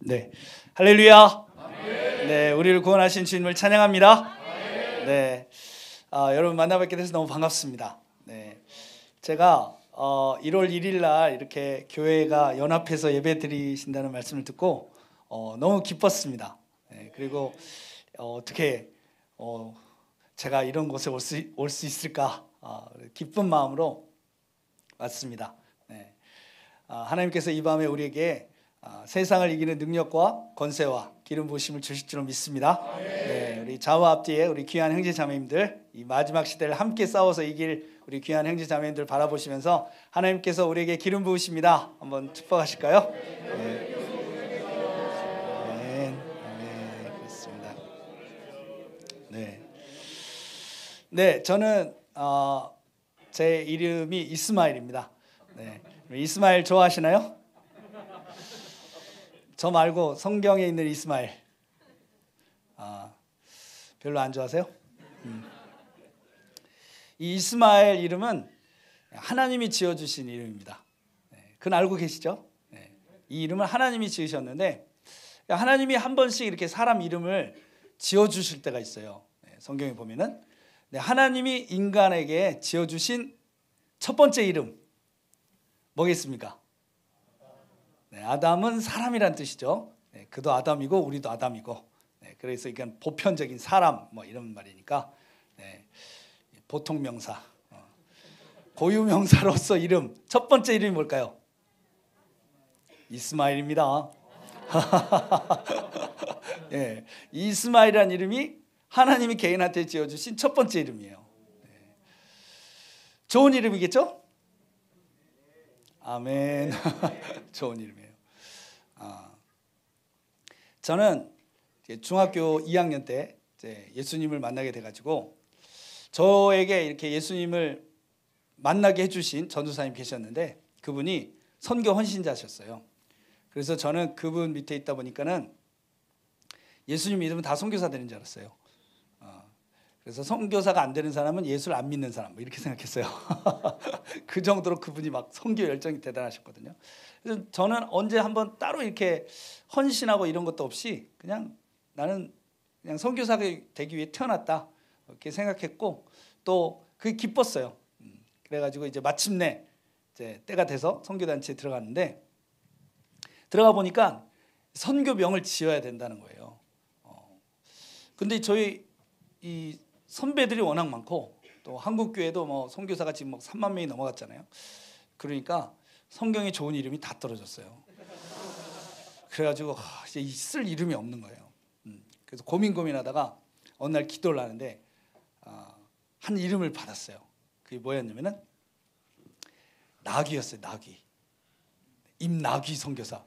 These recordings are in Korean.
네, 할렐루야. 네, 우리를 구원하신 주님을 찬양합니다. 네, 여러분 만나뵙게 돼서 너무 반갑습니다. 네, 제가 1월 1일 날 이렇게 교회가 연합해서 예배 드리신다는 말씀을 듣고 너무 기뻤습니다. 네, 그리고 어떻게 제가 이런 곳에 올 수 있을까 기쁜 마음으로 왔습니다. 네, 하나님께서 이 밤에 우리에게 세상을 이기는 능력과 권세와 기름 부으심을 주실 줄로 믿습니다. 네, 우리 좌와 앞뒤에 우리 귀한 형제 자매님들, 이 마지막 시대를 함께 싸워서 이길 우리 귀한 형제 자매님들 바라보시면서 하나님께서 우리에게 기름 부으십니다. 한번 축복하실까요? 네. 네, 그렇습니다. 네, 저는 제 이름이 이스마일입니다. 네, 이스마일 좋아하시나요? 저 말고 성경에 있는 이스마일 별로 안 좋아하세요? 이 이스마일 이름은 하나님이 지어주신 이름입니다. 그건 알고 계시죠? 이 이름을 하나님이 지으셨는데 하나님이 한 번씩 이렇게 사람 이름을 지어주실 때가 있어요. 성경에 보면은 하나님이 인간에게 지어주신 첫 번째 이름 뭐겠습니까? 네, 아담은 사람이란 뜻이죠. 네, 그도 아담이고 우리도 아담이고. 네, 그래서 이건 보편적인 사람 뭐 이런 말이니까 네, 보통 명사, 고유 명사로서 이름 첫 번째 이름이 뭘까요? 이스마일입니다. 네, 이스마일이라는 이름이 하나님이 개인한테 지어주신 첫 번째 이름이에요. 네, 좋은 이름이겠죠? 아멘. 좋은 이름이에요. 저는 중학교 2학년 때 예수님을 만나게 돼가지고 저에게 이렇게 예수님을 만나게 해주신 전도사님 계셨는데 그분이 선교 헌신자셨어요. 그래서 저는 그분 밑에 있다 보니까는 예수님 믿으면 다 선교사 되는 줄 알았어요. 그래서 선교사가 안 되는 사람은 예수를 안 믿는 사람 뭐 이렇게 생각했어요. 그 정도로 그분이 막 선교 열정이 대단하셨거든요. 그래서 저는 언제 한번 따로 이렇게 헌신하고 이런 것도 없이 그냥 나는 그냥 선교사가 되기 위해 태어났다 이렇게 생각했고 또 그게 기뻤어요. 그래가지고 이제 마침내 이제 때가 돼서 선교단체에 들어갔는데 들어가 보니까 선교명을 지어야 된다는 거예요. 근데 저희 이 선배들이 워낙 많고 또 한국 교회도 뭐 선교사가 지금 뭐 3만 명이 넘어갔잖아요. 그러니까 성경에 좋은 이름이 다 떨어졌어요. 그래가지고 이제 쓸 이름이 없는 거예요. 그래서 고민하다가 어느 날 기도를 하는데 한 이름을 받았어요. 그게 뭐였냐면은 나귀였어요. 나귀. 임나귀 선교사.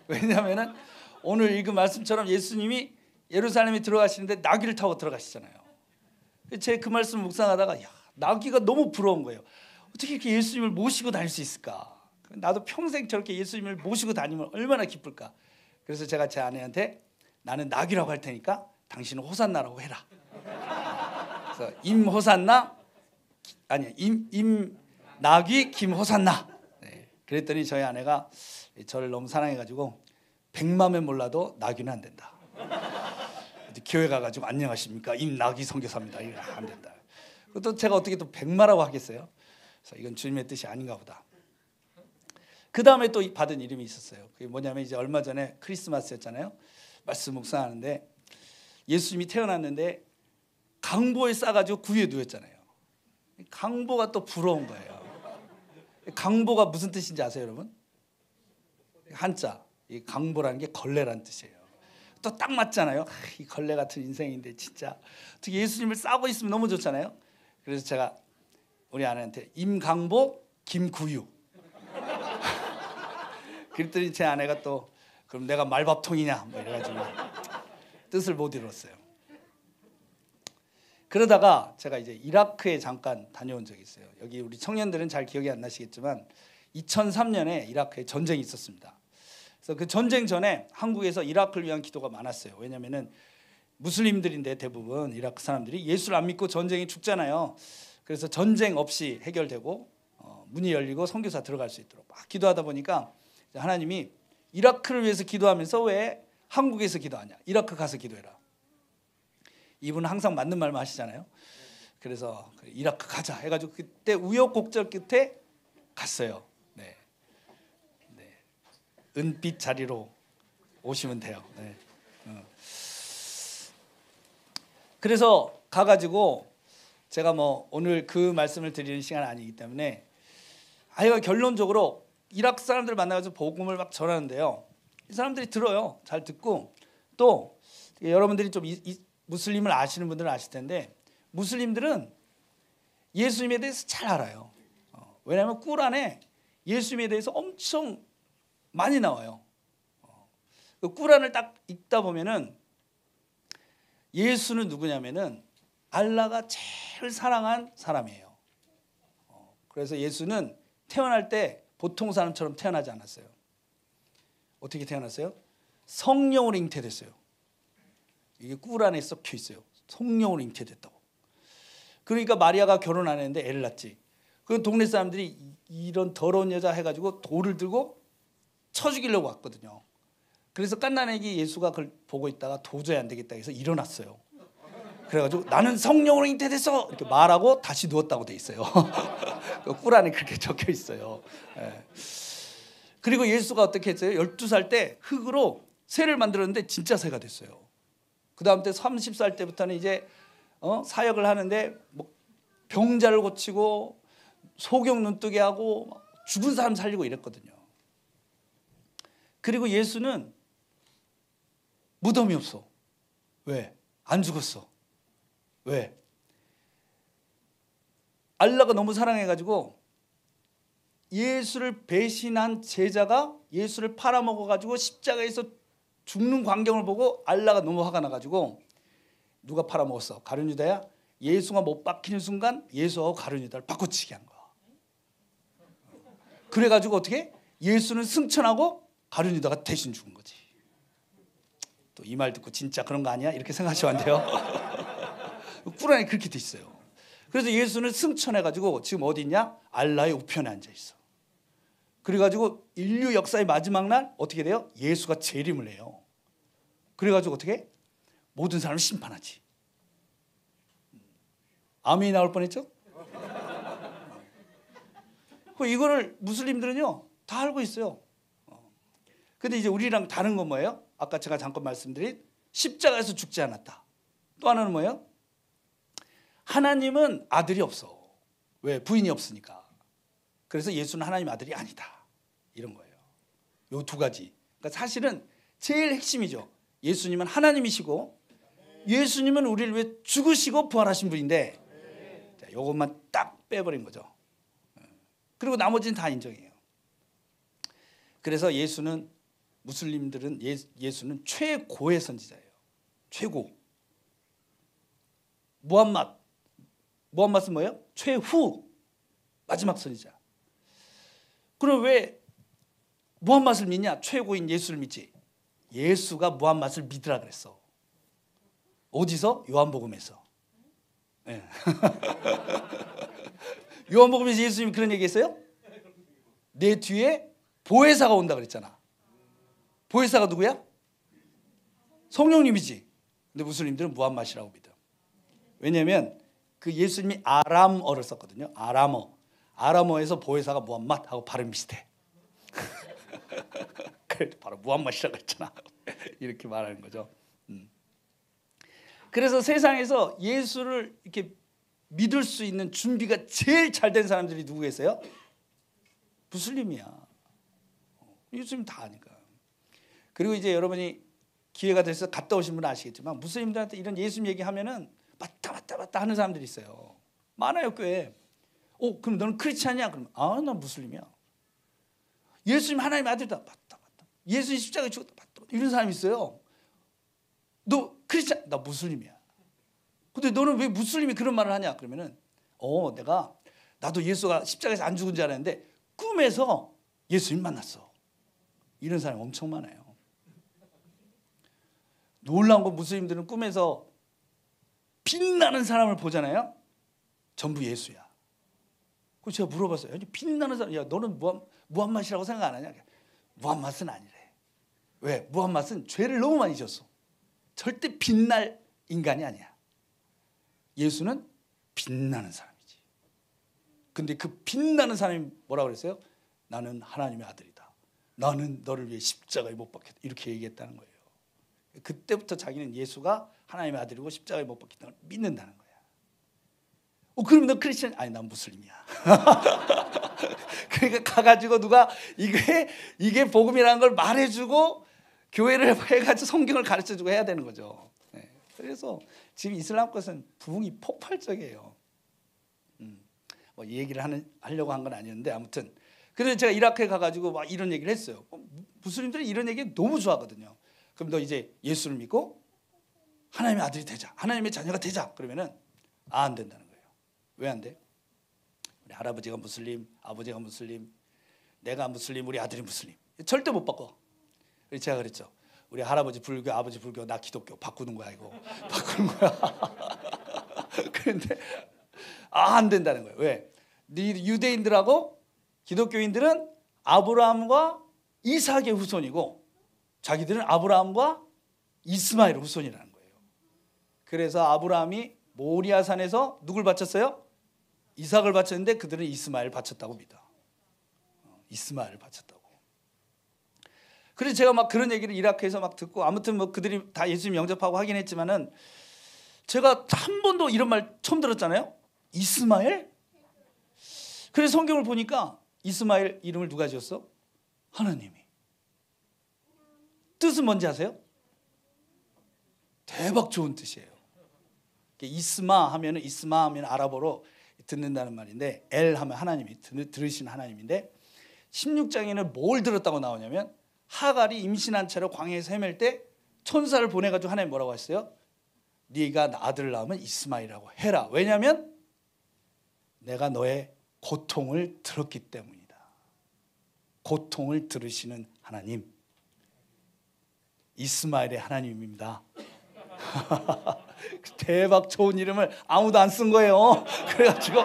왜냐하면은 오늘 읽은 말씀처럼 예수님이 예루살렘에 들어가시는데 나귀를 타고 들어가시잖아요. 제가 그 말씀 묵상하다가 나귀가 너무 부러운 거예요. 어떻게 이렇게 예수님을 모시고 다닐 수 있을까? 나도 평생 저렇게 예수님을 모시고 다니면 얼마나 기쁠까? 그래서 제가 제 아내한테 나는 나귀라고 할 테니까 당신은 호산나라고 해라. 그래서 임호산나 아니 임나귀 김호산나. 네, 그랬더니 저희 아내가 저를 너무 사랑해가지고 100만면 몰라도 나귀는 안 된다. 교회 가가지고 안녕하십니까 임나귀 선교사입니다. 이거 안 된다. 또 제가 어떻게 또 100마라고 하겠어요? 그래서 이건 주님의 뜻이 아닌가 보다. 그 다음에 또 받은 이름이 있었어요. 그게 뭐냐면 이제 얼마 전에 크리스마스였잖아요. 말씀 묵상하는데 예수님이 태어났는데 강보에 싸가지고 구유에 누웠잖아요. 강보가 또 부러운 거예요. 강보가 무슨 뜻인지 아세요, 여러분? 한자. 이 강보라는 게 걸레란 뜻이에요. 또 딱 맞잖아요. 이 걸레 같은 인생인데 진짜 어떻게 예수님을 싸고 있으면 너무 좋잖아요. 그래서 제가 우리 아내한테 임강보 김구유 그랬더니 제 아내가 또 그럼 내가 말밥통이냐 뭐 이래가지고 뜻을 못 이뤘어요. 그러다가 제가 이제 이라크에 잠깐 다녀온 적이 있어요. 여기 우리 청년들은 잘 기억이 안 나시겠지만 2003년에 이라크에 전쟁이 있었습니다. 그래서 그 전쟁 전에 한국에서 이라크를 위한 기도가 많았어요. 왜냐하면은 무슬림들인데 대부분 이라크 사람들이 예수를 안 믿고 전쟁에 죽잖아요. 그래서 전쟁 없이 해결되고 문이 열리고 선교사 들어갈 수 있도록 막 기도하다 보니까 하나님이 이라크를 위해서 기도하면서 왜 한국에서 기도하냐? 이라크 가서 기도해라. 이분은 항상 맞는 말만 하시잖아요. 그래서 이라크 가자 해가지고 그때 우여곡절 끝에 갔어요. 네. 네. 은빛 자리로 오시면 돼요. 네. 그래서 가가지고 제가 뭐 오늘 그 말씀을 드리는 시간은 아니기 때문에 하여간 결론적으로 이라크 사람들 만나가지고 복음을 막 전하는데요. 이 사람들이 들어요. 잘 듣고 또 여러분들이 좀 무슬림을 아시는 분들은 아실 텐데 무슬림들은 예수님에 대해서 잘 알아요. 왜냐하면 꾸란에 예수님에 대해서 엄청 많이 나와요. 그 꾸란을 딱 읽다 보면은 예수는 누구냐면은 알라가 제일 사랑한 사람이에요. 그래서 예수는 태어날 때 보통 사람처럼 태어나지 않았어요. 어떻게 태어났어요? 성령으로 잉태됐어요. 이게 꾸란에 썩혀 있어요. 성령으로 잉태됐다고. 그러니까 마리아가 결혼 안 했는데 애를 낳지. 그 동네 사람들이 이런 더러운 여자 해가지고 돌을 들고 쳐 죽이려고 왔거든요. 그래서 갓난아기 예수가 그걸 보고 있다가 도저히 안 되겠다 해서 일어났어요. 그래가지고 나는 성령으로 잉태됐어 이렇게 말하고 다시 누웠다고 돼 있어요. 꾸란에 그렇게 적혀 있어요. 예. 그리고 예수가 어떻게 했어요? 12살 때 흙으로 새를 만들었는데 진짜 새가 됐어요. 그 다음 때 30살 때부터는 이제 사역을 하는데 뭐 병자를 고치고 소경 눈뜨게 하고 죽은 사람 살리고 이랬거든요. 그리고 예수는 무덤이 없어. 왜? 안 죽었어. 왜? 알라가 너무 사랑해가지고 예수를 배신한 제자가 예수를 팔아먹어가지고 십자가에서 죽는 광경을 보고 알라가 너무 화가 나가지고 누가 팔아먹었어? 가룟 유다야? 예수가 못 박히는 순간 예수하고 가룟 유다를 바꿔치기 한 거야. 그래가지고 어떻게? 예수는 승천하고 가룟 유다가 대신 죽은 거지. 또 이 말 듣고 진짜 그런 거 아니야? 이렇게 생각하시면 안 돼요. 꾸란에 그렇게 돼 있어요. 그래서 예수는 승천해가지고 지금 어디 있냐? 알라의 우편에 앉아 있어. 그래가지고 인류 역사의 마지막 날 어떻게 돼요? 예수가 재림을 해요. 그래가지고 어떻게? 모든 사람을 심판하지. 아멘이 나올 뻔했죠? 이거를 무슬림들은요 다 알고 있어요. 근데 이제 우리랑 다른 건 뭐예요? 아까 제가 잠깐 말씀드린 십자가에서 죽지 않았다. 또 하나는 뭐예요? 하나님은 아들이 없어. 왜? 부인이 없으니까. 그래서 예수는 하나님 아들이 아니다. 이런 거예요. 요 두 가지. 그러니까 사실은 제일 핵심이죠. 예수님은 하나님이시고 예수님은 우리를 위해 죽으시고 부활하신 분인데 자, 요것만 딱 빼버린 거죠. 그리고 나머지는 다 인정해요. 그래서 예수는 무슬림들은 예수는 최고의 선지자예요. 최고. 무함mad은 뭐예요? 최후 마지막 선지자. 그럼 왜 무함mad을 믿냐? 최고인 예수를 믿지. 예수가 무함mad을 믿으라 그랬어. 어디서? 요한복음에서. 네. 요한복음에서 예수님이 그런 얘기했어요? 내 뒤에 보혜사가 온다 그랬잖아. 보혜사가 누구야? 성령님이지. 근데 무슬림들은 무함mad이라고 믿어. 왜냐하면 그 예수님이 아람어를 썼거든요. 아람어에서 보혜사가 무함mad하고 발음 비슷해. 그래도 바로 무함mad이라고 했잖아. 이렇게 말하는 거죠. 그래서 세상에서 예수를 이렇게 믿을 수 있는 준비가 제일 잘 된 사람들이 누구 계세요? 무슬림이야. 예수님 다 아니까. 그리고 이제 여러분이 기회가 돼서 갔다 오신 분은 아시겠지만 무슬림들한테 이런 예수님 얘기하면은 맞다 하는 사람들이 있어요. 많아요 교회에. 그럼 너는 크리스찬이야? 그러면 난 무슬림이야. 예수님 하나님 아들이다. 맞다. 예수님 십자가에 죽었다. 맞다. 이런 사람이 있어요. 너 크리스찬? 나 무슬림이야. 근데 너는 왜 무슬림이 그런 말을 하냐? 그러면은 나도 예수가 십자가에서 안 죽은 줄 알았는데 꿈에서 예수님 만났어. 이런 사람이 엄청 많아요. 놀라운 건 무슬림들은 꿈에서 빛나는 사람을 보잖아요. 전부 예수야. 그래서 제가 물어봤어요. 빛나는 사람, 야 너는 무함mad이라고 생각 안 하냐? 무함mad은 아니래. 왜? 무함맛은 죄를 너무 많이 졌어. 절대 빛날 인간이 아니야. 예수는 빛나는 사람이지. 근데 그 빛나는 사람이 뭐라고 그랬어요? 나는 하나님의 아들이다. 나는 너를 위해 십자가에 못 박혔다. 이렇게 얘기했다는 거예요. 그때부터 자기는 예수가 하나님의 아들이고 십자가에 못 박혔다는 걸 믿는다는 거야. 그럼 너 크리스천? 아니, 난 무슬림이야. 그러니까 가가지고 누가 이게 복음이라는 걸 말해주고 교회를 해가지고 성경을 가르쳐주고 해야 되는 거죠. 네. 그래서 지금 이슬람 것은 부흥이 폭발적이에요. 뭐 이 얘기를 하려고 한 건 아니었는데 아무튼 그래서 제가 이라크에 가가지고 막 이런 얘기를 했어요. 무슬림들이 이런 얘기 너무 좋아하거든요. 그럼 너 이제 예수를 믿고 하나님의 아들이 되자, 하나님의 자녀가 되자. 그러면은 안 된다는 거예요. 왜 안 돼? 우리 할아버지가 무슬림, 아버지가 무슬림, 내가 무슬림, 우리 아들이 무슬림. 절대 못 바꿔. 그래서 제가 그랬죠. 우리 할아버지 불교, 아버지 불교, 나 기독교 바꾸는 거야 이거. 바꾸는 거야. 그런데 안 된다는 거예요. 왜? 유대인들하고 기독교인들은 아브라함과 이삭의 후손이고 자기들은 아브라함과 이스마엘의 후손이라는 거예요. 그래서 아브라함이 모리아산에서 누굴 바쳤어요? 이삭을 바쳤는데 그들은 이스마엘을 바쳤다고 믿어. 이스마엘을 바쳤다고. 그래서 제가 막 그런 얘기를 이라크에서 막 듣고 아무튼 뭐 그들이 다 예수님 영접하고 하긴 했지만은 제가 한 번도 이런 말 처음 들었잖아요. 이스마엘? 그래서 성경을 보니까 이스마엘 이름을 누가 지었어? 하나님이. 뜻은 뭔지 아세요? 대박 좋은 뜻이에요. 이스마 하면 아랍어로 듣는다는 말인데 엘 하면 하나님이 들으신 하나님인데 16장에는 뭘 들었다고 나오냐면 하갈이 임신한 채로 광야에서 헤맬 때 천사를 보내가지고 하나님 뭐라고 했어요? 네가 아들을 낳으면 이스마엘이라고 해라. 왜냐하면 내가 너의 고통을 들었기 때문이다. 고통을 들으시는 하나님, 이스마엘의 하나님입니다. 대박 좋은 이름을 아무도 안 쓴 거예요. 그래가지고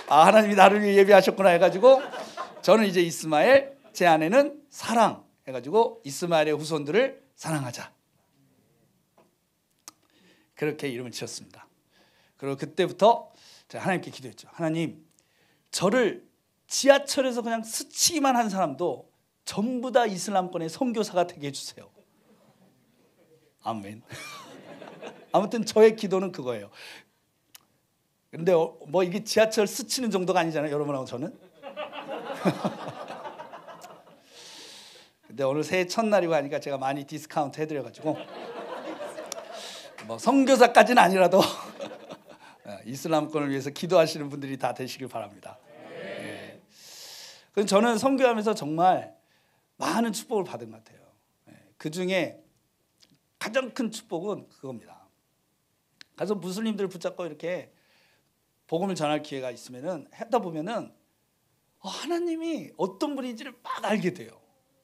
하나님이 나를 위해 예비하셨구나 해가지고 저는 이제 이스마엘, 제 아내는 사랑 해가지고 이스마엘의 후손들을 사랑하자. 그렇게 이름을 지었습니다. 그리고 그때부터 제가 하나님께 기도했죠. 하나님, 저를 지하철에서 그냥 스치기만 한 사람도 전부 다 이슬람권의 선교사가 되게 해주세요. 아멘. 아무튼 저의 기도는 그거예요. 근데 뭐 이게 지하철 스치는 정도가 아니잖아요, 여러분하고 저는. 근데 오늘 새해 첫날이고 하니까 제가 많이 디스카운트 해드려가지고 뭐 선교사까지는 아니라도 이슬람권을 위해서 기도하시는 분들이 다 되시길 바랍니다. 네. 그럼 저는 선교하면서 정말 많은 축복을 받은 것 같아요. 그 중에 가장 큰 축복은 그겁니다. 가서 무슬림들을 붙잡고 이렇게 복음을 전할 기회가 있으면은 하다 보면은 하나님이 어떤 분인지를 막 알게 돼요.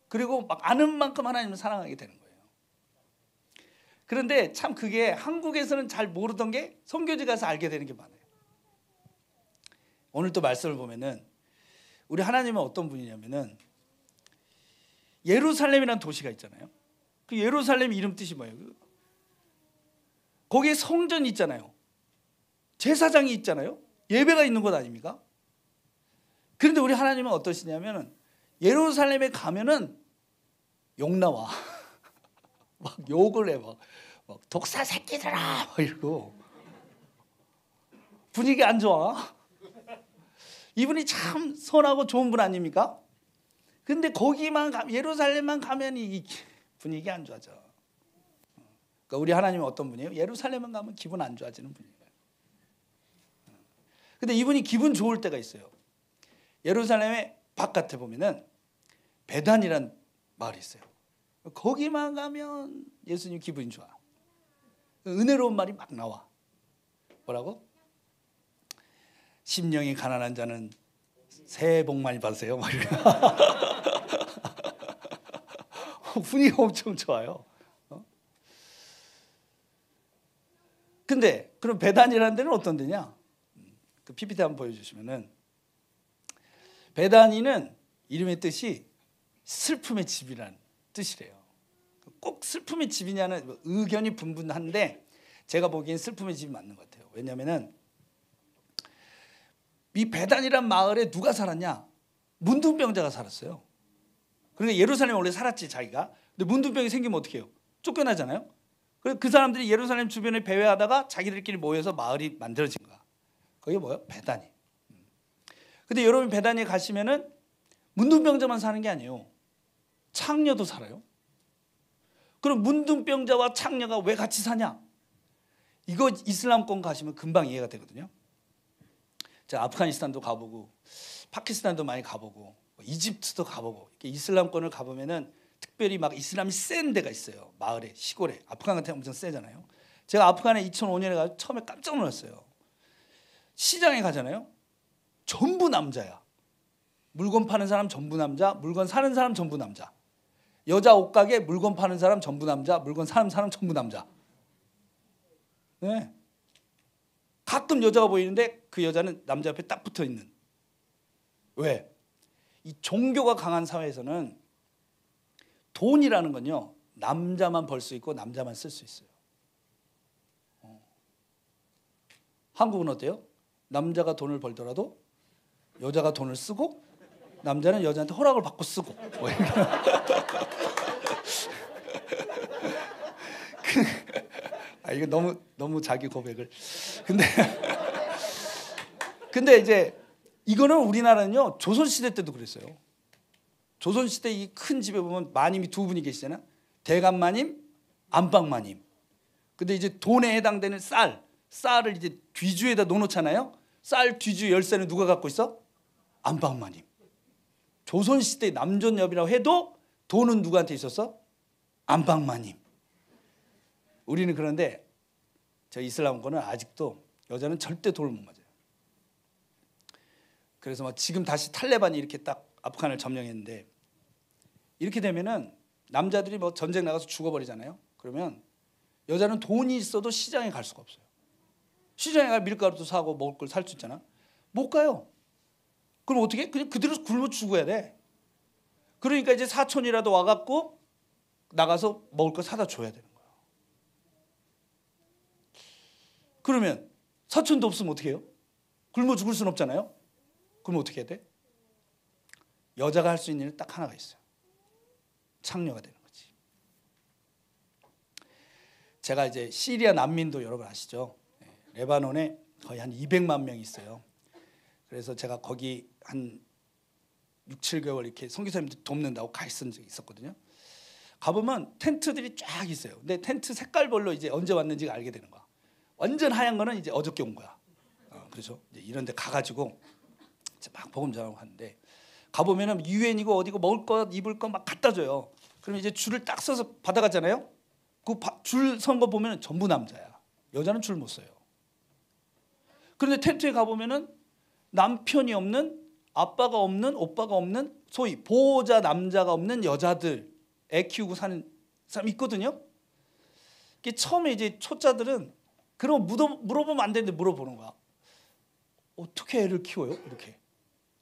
그리고 막 아는 만큼 하나님을 사랑하게 되는 거예요. 그런데 참 그게 한국에서는 잘 모르던 게 선교지 가서 알게 되는 게 많아요. 오늘 또 말씀을 보면은 우리 하나님은 어떤 분이냐면은 예루살렘이라는 도시가 있잖아요. 그 예루살렘 이름 뜻이 뭐예요? 거기에 성전이 있잖아요. 제사장이 있잖아요. 예배가 있는 곳 아닙니까? 그런데 우리 하나님은 어떠시냐면은 예루살렘에 가면은 욕 나와. 막 욕을 해. 막 독사 새끼들아 막 이러고 분위기 안 좋아. 이분이 참 선하고 좋은 분 아닙니까? 근데 거기만 예루살렘만 가면 이 분위기 안 좋아져. 그러니까 우리 하나님은 어떤 분이에요? 예루살렘만 가면 기분 안 좋아지는 분이에요. 근데 이분이 기분 좋을 때가 있어요. 예루살렘의 바깥에 보면은 베단이란 마을이 있어요. 거기만 가면 예수님 기분이 좋아. 은혜로운 말이 막 나와. 뭐라고? 심령이 가난한 자는 새해 복 많이 받으세요. 막 이렇게. 분위기가 엄청 좋아요. 근데 그럼 베단이라는 데는 어떤 데냐? 그 PPT 한번 보여주시면은 베다니는 이름의 뜻이 슬픔의 집이라는 뜻이래요. 꼭 슬픔의 집이냐는 의견이 분분한데 제가 보기엔 슬픔의 집이 맞는 것 같아요. 왜냐하면 이 베단이란 마을에 누가 살았냐? 문둥병자가 살았어요. 그러니까 예루살렘에 원래 살았지 자기가. 근데 문둥병이 생기면 어떻게 해요? 쫓겨나잖아요. 그래서 그 사람들이 예루살렘 주변에 배회하다가 자기들끼리 모여서 마을이 만들어진 거야. 그게 뭐예요? 베다니. 근데 여러분 베다니에 가시면은 문둥병자만 사는 게 아니에요. 창녀도 살아요. 그럼 문둥병자와 창녀가 왜 같이 사냐? 이거 이슬람권 가시면 금방 이해가 되거든요. 제가 아프가니스탄도 가보고 파키스탄도 많이 가보고 이집트도 가보고 이슬람권을 가보면은 특별히 막 이슬람이 센 데가 있어요. 마을에 시골에. 아프간 같은 데 엄청 세잖아요. 제가 아프간에 2005년에 가서 처음에 깜짝 놀랐어요. 시장에 가잖아요. 전부 남자야. 물건 파는 사람 전부 남자, 물건 사는 사람 전부 남자. 여자 옷가게 물건 파는 사람 전부 남자, 물건 사는 사람 전부 남자. 네. 가끔 여자가 보이는데 그 여자는 남자 옆에 딱 붙어 있는. 왜? 이 종교가 강한 사회에서는 돈이라는 건요 남자만 벌 수 있고 남자만 쓸 수 있어요. 한국은 어때요? 남자가 돈을 벌더라도 여자가 돈을 쓰고 남자는 여자한테 허락을 받고 쓰고. 이거 너무 자기 고백을. 근데 이제 이거는 우리나라는요 조선 시대 때도 그랬어요. 조선 시대 이 큰 집에 보면 마님이 두 분이 계시잖아요. 대감마님, 안방마님. 근데 이제 돈에 해당되는 쌀을 이제 뒤주에다 놓놓잖아요. 쌀 뒤주 열쇠는 누가 갖고 있어? 안방마님. 조선 시대 남존여비라고 해도 돈은 누구한테 있었어? 안방마님. 우리는 그런데 저 이슬람권은 아직도 여자는 절대 돈을 못 맞아요. 그래서 막 지금 다시 탈레반이 이렇게 딱 아프간을 점령했는데 이렇게 되면은 남자들이 뭐 전쟁 나가서 죽어버리잖아요. 그러면 여자는 돈이 있어도 시장에 갈 수가 없어요. 시장에 가 밀가루도 사고 먹을 걸 살 수 있잖아. 못 가요. 그럼 어떻게 해? 그냥 그대로 굶어 죽어야 돼. 그러니까 이제 사촌이라도 와갖고 나가서 먹을 거 사다 줘야 되는 거야. 그러면 사촌도 없으면 어떻게 해요? 굶어 죽을 수는 없잖아요. 그럼 어떻게 해야 돼? 여자가 할 수 있는 일은 딱 하나가 있어요. 창녀가 되는 거지. 제가 이제 시리아 난민도 여러분 아시죠? 레바논에 거의 한 200만 명이 있어요. 그래서 제가 거기 한 6, 7개월 이렇게 선교사님들 돕는다고 가 있은 적이 있었거든요. 가보면 텐트들이 쫙 있어요. 근데 텐트 색깔별로 이제 언제 왔는지 알게 되는 거야. 완전 하얀 거는 이제 어저께 온 거야. 그렇죠? 이제 이런 데 가가지고 막 복음 전하고 하는데 가보면은 유엔이고 어디고 먹을 것 입을 것 막 갖다 줘요. 그럼 이제 줄을 딱 서서 받아가잖아요. 그 줄 선 거 보면은 전부 남자야. 여자는 줄 못 서요. 그런데 텐트에 가보면은 남편이 없는, 아빠가 없는, 오빠가 없는, 소위 보호자 남자가 없는 여자들 애 키우고 사는 사람 있거든요. 처음에 이제 초짜들은 그런 물어보면 안 되는데 물어보는 거야. 어떻게 애를 키워요? 이렇게.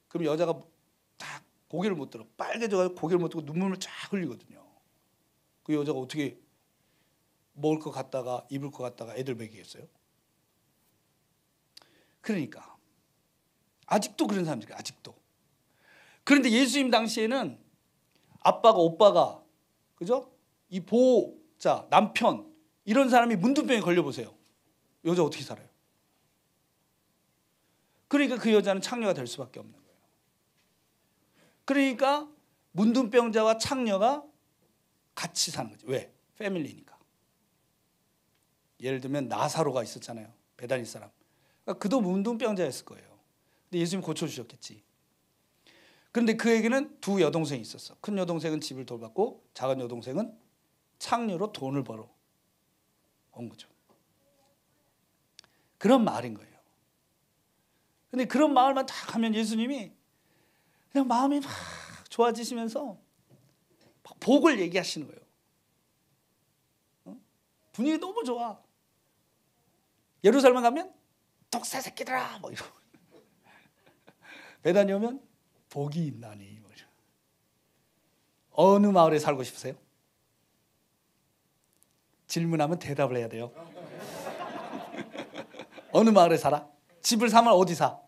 그럼 여자가 딱 고개를 못 들어. 빨개져가지고 고개를 못 들고 눈물을 쫙 흘리거든요. 그 여자가 어떻게 먹을 것 갖다가 입을 것 갖다가 애들 먹이겠어요? 그러니까 아직도 그런 사람들이 아직도. 그런데 예수님 당시에는 아빠가 오빠가 그죠? 이 보호자 남편 이런 사람이 문둥병에 걸려보세요. 여자 어떻게 살아요? 그러니까 그 여자는 창녀가 될 수밖에 없는 거예요. 그러니까 문둥병자와 창녀가 같이 사는 거죠. 왜? 패밀리니까. 예를 들면 나사로가 있었잖아요. 베다니 사람. 그러니까 그도 문둥병자였을 거예요. 근데 예수님이 고쳐주셨겠지. 그런데 그에게는 두 여동생이 있었어. 큰 여동생은 집을 돌봤고 작은 여동생은 창녀로 돈을 벌어 온 거죠. 그런 마을인 거예요. 근데 그런 마을만 딱 가면 예수님이 그냥 마음이 막 좋아지시면서 막 복을 얘기하시는 거예요. 분위기 너무 좋아. 예루살렘 가면 독사 새끼들아 뭐 이러고 베다니 오면 복이 있나니 뭐 이러고. 어느 마을에 살고 싶으세요? 질문하면 대답을 해야 돼요. 어느 마을에 살아? 집을 사면 어디 사?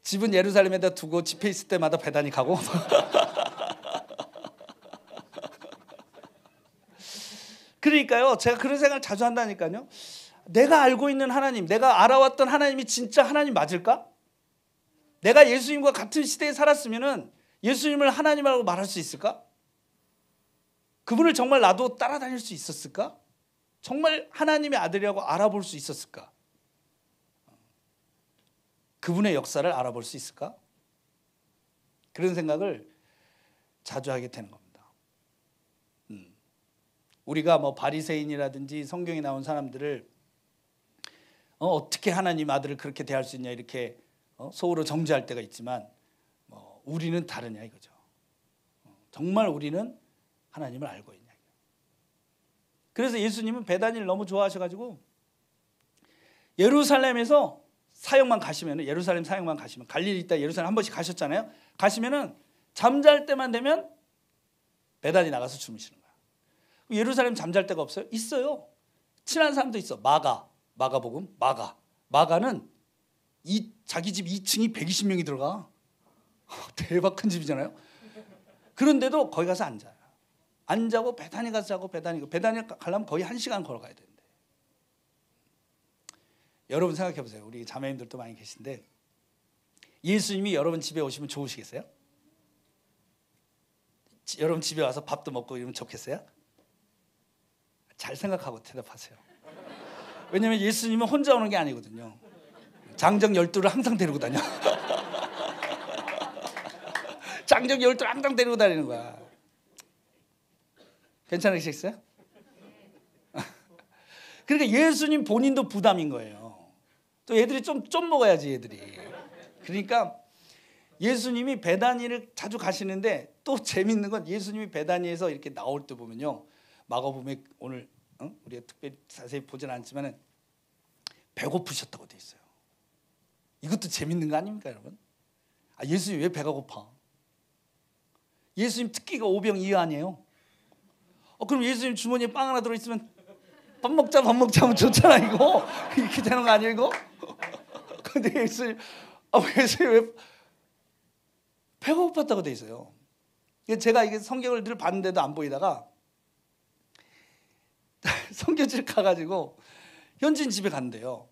집은 예루살렘에다 두고 집회 있을 때마다 베다니 가고. 그러니까요, 제가 그런 생각을 자주 한다니까요. 내가 알고 있는 하나님, 내가 알아왔던 하나님이 진짜 하나님 맞을까? 내가 예수님과 같은 시대에 살았으면 예수님을 하나님이라고 말할 수 있을까? 그분을 정말 나도 따라다닐 수 있었을까? 정말 하나님의 아들이라고 알아볼 수 있었을까? 그분의 역사를 알아볼 수 있을까? 그런 생각을 자주 하게 되는 겁니다. 우리가 뭐 바리새인이라든지 성경에 나온 사람들을 어떻게 하나님 아들을 그렇게 대할 수 있냐 이렇게 속으로 정죄할 때가 있지만 우리는 다르냐 이거죠. 정말 우리는 하나님을 알고 있냐. 그래서 예수님은 베다니를 너무 좋아하셔가지고 예루살렘에서 사역만 가시면, 예루살렘 사역만 가시면, 갈릴리 있다 예루살렘 한 번씩 가셨잖아요. 가시면은 잠잘 때만 되면 베다니 나가서 주무시는 거야. 예루살렘 잠잘 데가 없어요? 있어요. 친한 사람도 있어. 마가복음. 마가는 자기 집 2층이 120명이 들어가. 대박 큰 집이잖아요. 그런데도 거기 가서 안 자요. 안 자고 베다니 가서 자고 베다니 가려면 거의 1시간 걸어가야 되는데. 여러분 생각해 보세요. 우리 자매님들도 많이 계신데 예수님이 여러분 집에 오시면 좋으시겠어요? 여러분 집에 와서 밥도 먹고 이러면 좋겠어요? 잘 생각하고 대답하세요. 왜냐하면 예수님은 혼자 오는 게 아니거든요. 장정 12를 항상 데리고 다녀. 장정 12를 항상 데리고 다니는 거야. 괜찮으시겠어요? 그러니까 예수님 본인도 부담인 거예요. 또 애들이 좀 먹어야지 애들이. 그러니까 예수님이 베다니를 자주 가시는데 또 재밌는 건 예수님이 베다니에서 이렇게 나올 때 보면요. 마가복음에 오늘 우리가 특별히 자세히 보진 않지만은 배고프셨다고 돼 있어요. 이것도 재밌는 거 아닙니까, 여러분? 예수님 왜 배가 고파? 예수님 특기가 오병이어 아니에요? 그럼 예수님 주머니에 빵 하나 들어 있으면 밥 먹자 하면 좋잖아 이거. 이렇게 되는 거 아니에요 이거? 근데 예수님 왜 배가 고팠다고 돼 있어요. 제가 이게 성경을 늘 봤는데도 안 보이다가 성교실 가가지고 현진 집에 간대요.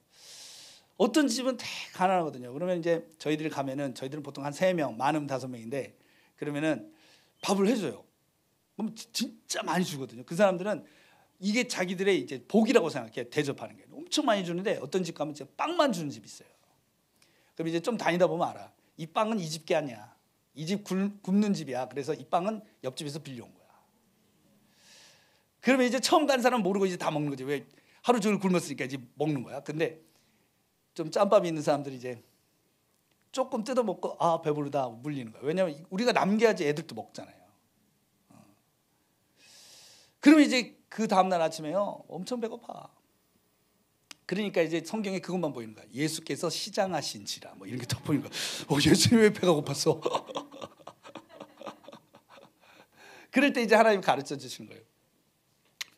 어떤 집은 되게 가난하거든요. 그러면 이제 저희들이 가면은 저희들은 보통 한 3명, 많으면 5명인데 그러면은 밥을 해줘요. 그럼 진짜 많이 주거든요. 그 사람들은 이게 자기들의 이제 복이라고 생각해. 대접하는 게 엄청 많이 주는데 어떤 집 가면 이제 빵만 주는 집이 있어요. 그럼 이제 좀 다니다 보면 알아. 이 빵은 이 집 게 아니야. 이 집 굶는 집이야. 그래서 이 빵은 옆집에서 빌려온 거야. 그러면 이제 처음 간 사람은 모르고 이제 다 먹는 거지. 왜 하루 종일 굶었으니까 이제 먹는 거야. 근데 좀 짬밥이 있는 사람들이 이제 조금 뜯어 먹고 배부르다 물리는 거야. 왜냐하면 우리가 남겨야지 애들도 먹잖아요. 그러면 이제 그 다음날 아침에요 엄청 배고파. 그러니까 이제 성경에 그것만 보이는 거야. 예수께서 시장하신지라 뭐 이런 게 더 보이는 거야. 예수님 왜 배가 고팠어? 그럴 때 이제 하나님 가르쳐 주시는 거예요.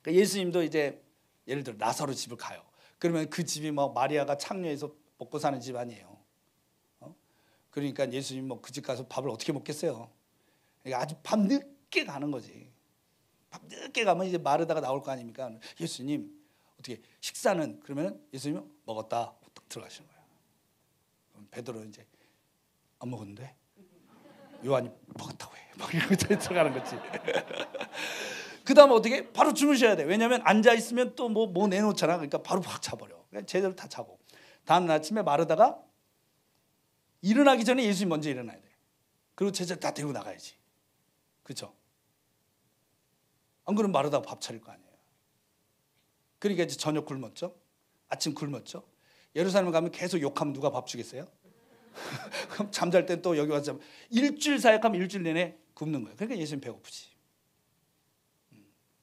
그러니까 예수님도 이제 예를 들어 나사로 집을 가요. 그러면 그 집이 뭐 마리아가 창녀에서 먹고 사는 집 아니에요. 그러니까 예수님 뭐 그 집 가서 밥을 어떻게 먹겠어요? 그러니까 아주 밤 늦게 가는 거지. 밤 늦게 가면 이제 마르다가 나올 거 아닙니까? 예수님 어떻게 식사는? 그러면 예수님은 먹었다. 딱 들어가시는 거예요. 그럼 베드로는 이제 안 먹었는데 요한이 먹었다고 해. 막 이러고 들어가는 거지. 그 다음에 어떻게? 바로 주무셔야 돼. 왜냐하면 앉아 있으면 또 뭐 내놓잖아. 그러니까 바로 확 자버려. 제대로 다 자고. 다음 아침에 마르다가 일어나기 전에 예수님 먼저 일어나야 돼. 그리고 제자 다 데리고 나가야지. 그렇죠? 안 그러면 마르다가 밥 차릴 거 아니에요. 그러니까 이제 저녁 굶었죠. 아침 굶었죠. 예루살렘 가면 계속 욕하면 누가 밥 주겠어요? 그럼 잠잘 때 또 여기 와서 일주일 사역하면 일주일 내내 굶는 거예요. 그러니까 예수님 배고프지.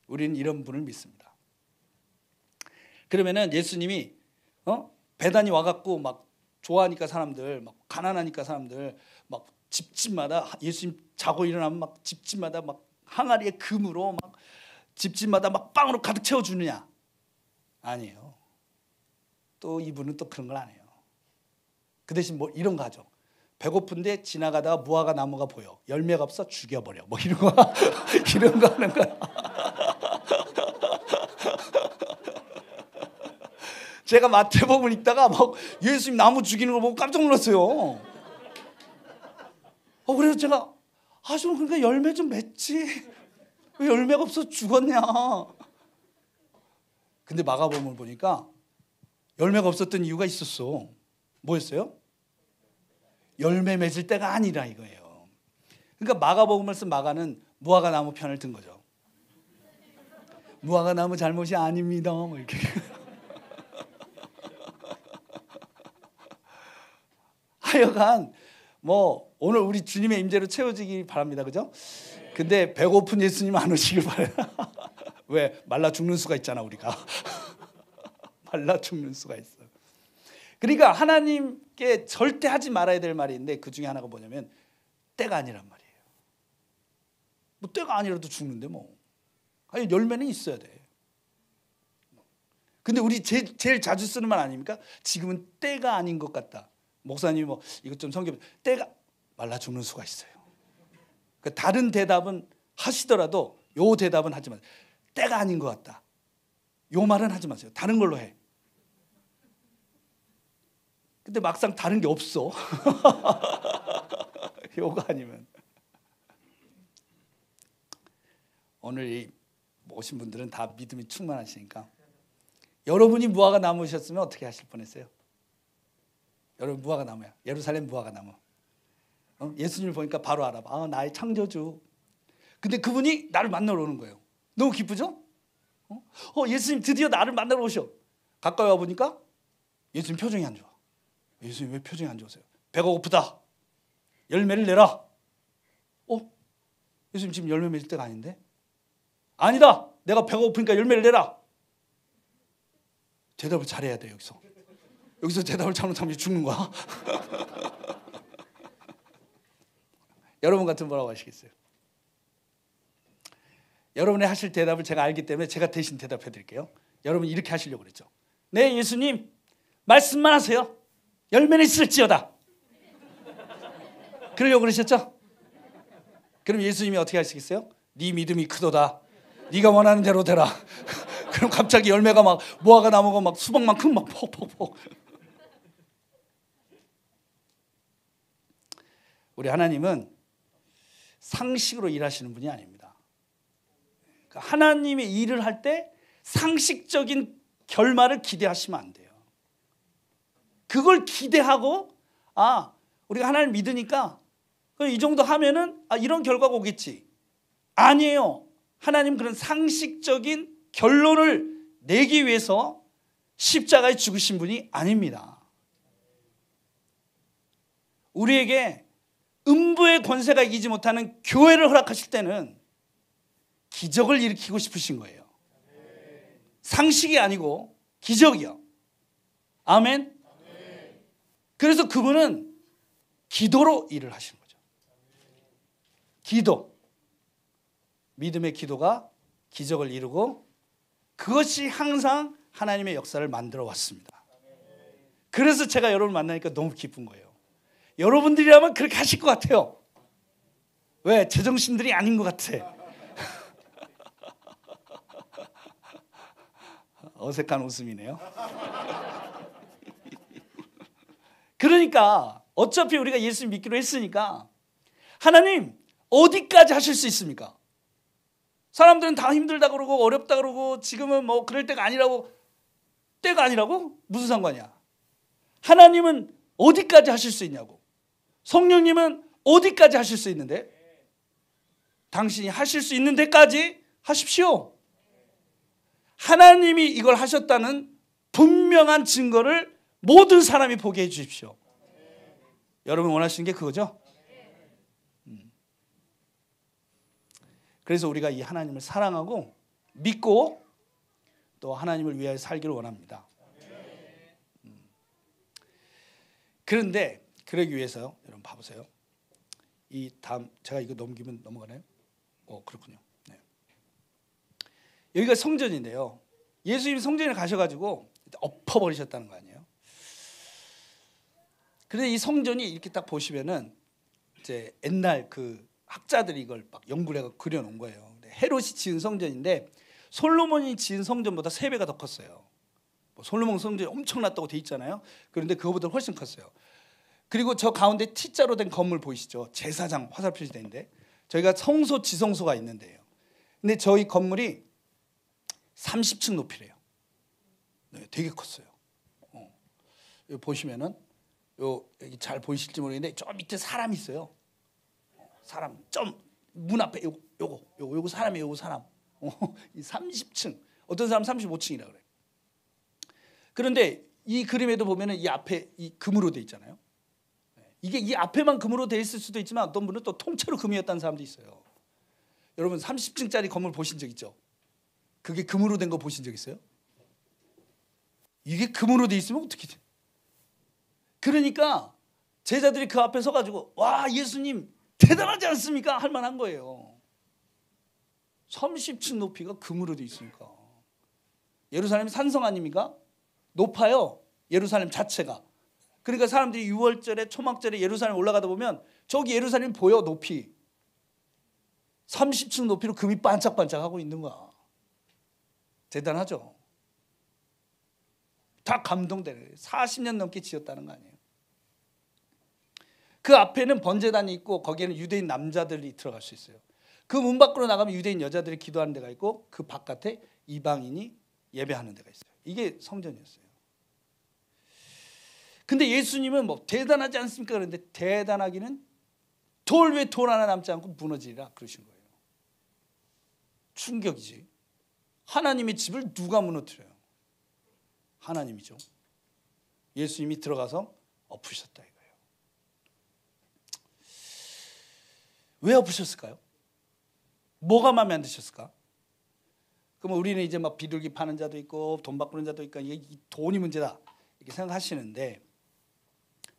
우리는 이런 분을 믿습니다. 그러면은 예수님이 베다니 와갖고 막 좋아하니까 사람들, 막 가난하니까 사람들, 막 집집마다 예수님 자고 일어나면 막 집집마다 막 항아리에 금으로 막 집집마다 막 빵으로 가득 채워주느냐? 아니에요. 또 이분은 또 그런 걸 안 해요. 그 대신 뭐 이런 거 하죠. 배고픈데 지나가다가 무화과 나무가 보여. 열매가 없어 죽여버려. 뭐 이런 거 이런 거 하는 거야. 제가 마태복음을 읽다가 막 예수님 나무 죽이는 걸 보고 깜짝 놀랐어요. 그래서 제가 좀 그러니까 열매 좀 맺지. 왜 열매가 없어 죽었냐. 근데 마가복음을 보니까 열매가 없었던 이유가 있었어. 뭐였어요? 열매 맺을 때가 아니라 이거예요. 그러니까 마가복음을 쓴 마가는 무화과 나무 편을 든 거죠. 무화과 나무 잘못이 아닙니다. 뭐 이렇게. 하여간 뭐 오늘 우리 주님의 임재로 채워지기 바랍니다. 그죠? 근데 배고픈 예수님 안 오시길 바라요. 왜? 말라 죽는 수가 있잖아 우리가. 말라 죽는 수가 있어. 그러니까 하나님께 절대 하지 말아야 될 말이 있는데 그 중에 하나가 뭐냐면 때가 아니란 말이에요. 뭐 때가 아니라도 죽는데 뭐. 아니 열매는 있어야 돼. 근데 우리 제일 자주 쓰는 말 아닙니까? 지금은 때가 아닌 것 같다. 목사님이 뭐 이것 좀 성경 때가 말라 죽는 수가 있어요. 그러니까 다른 대답은 하시더라도 요 대답은 하지 마세요. 때가 아닌 것 같다. 요 말은 하지 마세요. 다른 걸로 해. 근데 막상 다른 게 없어. 요거 아니면. 오늘 이 오신 분들은 다 믿음이 충만하시니까 여러분이 무화과 나무셨으면 어떻게 하실 뻔했어요? 여러분 무화과 나무야. 예루살렘 무화과 나무. 예수님을 보니까 바로 알아봐. 나의 창조주. 근데 그분이 나를 만나러 오는 거예요. 너무 기쁘죠? 예수님 드디어 나를 만나러 오셔. 가까이 와 보니까 예수님 표정이 안 좋아. 예수님 왜 표정이 안 좋으세요? 배가 고프다. 열매를 내라. 예수님 지금 열매 맺을 때가 아닌데? 아니다. 내가 배가 고프니까 열매를 내라. 대답을 잘해야 돼 여기서. 여기서 대답을 잘못하면 죽는 거야. 여러분 같으면 뭐라고 하시겠어요? 여러분이 하실 대답을 제가 알기 때문에 제가 대신 대답해 드릴게요. 여러분 이렇게 하시려고 그랬죠. 네 예수님 말씀만 하세요. 열매는 있을지어다. 그러려고 그러셨죠? 그럼 예수님이 어떻게 하시겠어요? 네 믿음이 크도다. 네가 원하는 대로 되라. 그럼 갑자기 열매가 막 무화과 나무가 막 수박만큼 막 폭폭폭. 우리 하나님은 상식으로 일하시는 분이 아닙니다. 하나님의 일을 할 때 상식적인 결말을 기대하시면 안 돼요. 그걸 기대하고 우리가 하나님을 믿으니까 이 정도 하면은 이런 결과가 오겠지. 아니에요. 하나님 그런 상식적인 결론을 내기 위해서 십자가에 죽으신 분이 아닙니다. 우리에게 음부의 권세가 이기지 못하는 교회를 허락하실 때는 기적을 일으키고 싶으신 거예요. 상식이 아니고 기적이요. 아멘. 그래서 그분은 기도로 일을 하시는 거죠. 기도. 믿음의 기도가 기적을 이루고 그것이 항상 하나님의 역사를 만들어 왔습니다. 그래서 제가 여러분을 만나니까 너무 기쁜 거예요. 여러분들이라면 그렇게 하실 것 같아요. 왜? 제정신들이 아닌 것 같아. 어색한 웃음이네요. 그러니까 어차피 우리가 예수 믿기로 했으니까 하나님 어디까지 하실 수 있습니까? 사람들은 다 힘들다 그러고 어렵다 그러고 지금은 뭐 그럴 때가 아니라고. 때가 아니라고? 무슨 상관이야? 하나님은 어디까지 하실 수 있냐고. 성령님은 어디까지 하실 수 있는데? 당신이 하실 수 있는 데까지 하십시오. 하나님이 이걸 하셨다는 분명한 증거를 모든 사람이 보게 해 주십시오. 여러분 원하시는 게 그거죠? 그래서 우리가 이 하나님을 사랑하고 믿고 또 하나님을 위하여 살기를 원합니다. 그런데 그러기 위해서 여러분 봐보세요. 이 다음 제가 이거 넘기면 넘어가나요? 그렇군요. 네. 여기가 성전인데요. 예수님이 성전에 가셔가지고 엎어버리셨다는 거 아니에요? 그런데 이 성전이 이렇게 딱 보시면은 이제 옛날 그 학자들이 이걸 막 연구를 해서 그려놓은 거예요. 헤롯이 지은 성전인데 솔로몬이 지은 성전보다 3배가 더 컸어요. 솔로몬 성전이 엄청났다고 돼 있잖아요. 그런데 그거보다 훨씬 컸어요. 그리고 저 가운데 T자로 된 건물 보이시죠? 제사장 화살 표시되는데 저희가 성소 지성소가 있는데요. 근데 저희 건물이 30층 높이래요. 네, 되게 컸어요. 여기 보시면은 여기 잘 보이실지 모르겠는데 저 밑에 사람이 있어요. 사람 좀 문 앞에 요거 사람이에요. 요거 사람. 30층. 어떤 사람 35층이라 그래. 그런데 이 그림에도 보면은 이 앞에 이 금으로 돼 있잖아요. 이게 이 앞에만 금으로 돼 있을 수도 있지만 어떤 분은 또 통째로 금이었다는 사람도 있어요. 여러분 30층짜리 건물 보신 적 있죠? 그게 금으로 된 거 보신 적 있어요? 이게 금으로 돼 있으면 어떻게 돼? 그러니까 제자들이 그 앞에 서가지고 와 예수님 대단하지 않습니까? 할 만한 거예요. 30층 높이가 금으로 돼 있으니까. 예루살렘 산성 아닙니까? 높아요. 예루살렘 자체가. 그러니까 사람들이 6월절에 초막절에 예루살렘 올라가다 보면 저기 예루살렘 보여 높이. 30층 높이로 금이 반짝반짝하고 있는 거야. 대단하죠. 다 감동되는 40년 넘게 지었다는 거 아니에요. 그 앞에는 번제단이 있고 거기에는 유대인 남자들이 들어갈 수 있어요. 그 문 밖으로 나가면 유대인 여자들이 기도하는 데가 있고 그 바깥에 이방인이 예배하는 데가 있어요. 이게 성전이었어요. 근데 예수님은 뭐 대단하지 않습니까? 그런데 대단하기는 돌 위에 돌 하나 남지 않고 무너지리라 그러신 거예요. 충격이지. 하나님의 집을 누가 무너뜨려요? 하나님이죠. 예수님이 들어가서 엎으셨다 이거예요. 왜 엎으셨을까요? 뭐가 마음에 안 드셨을까? 그럼 우리는 이제 막 비둘기 파는 자도 있고 돈 바꾸는 자도 있고 이게 돈이 문제다 이렇게 생각하시는데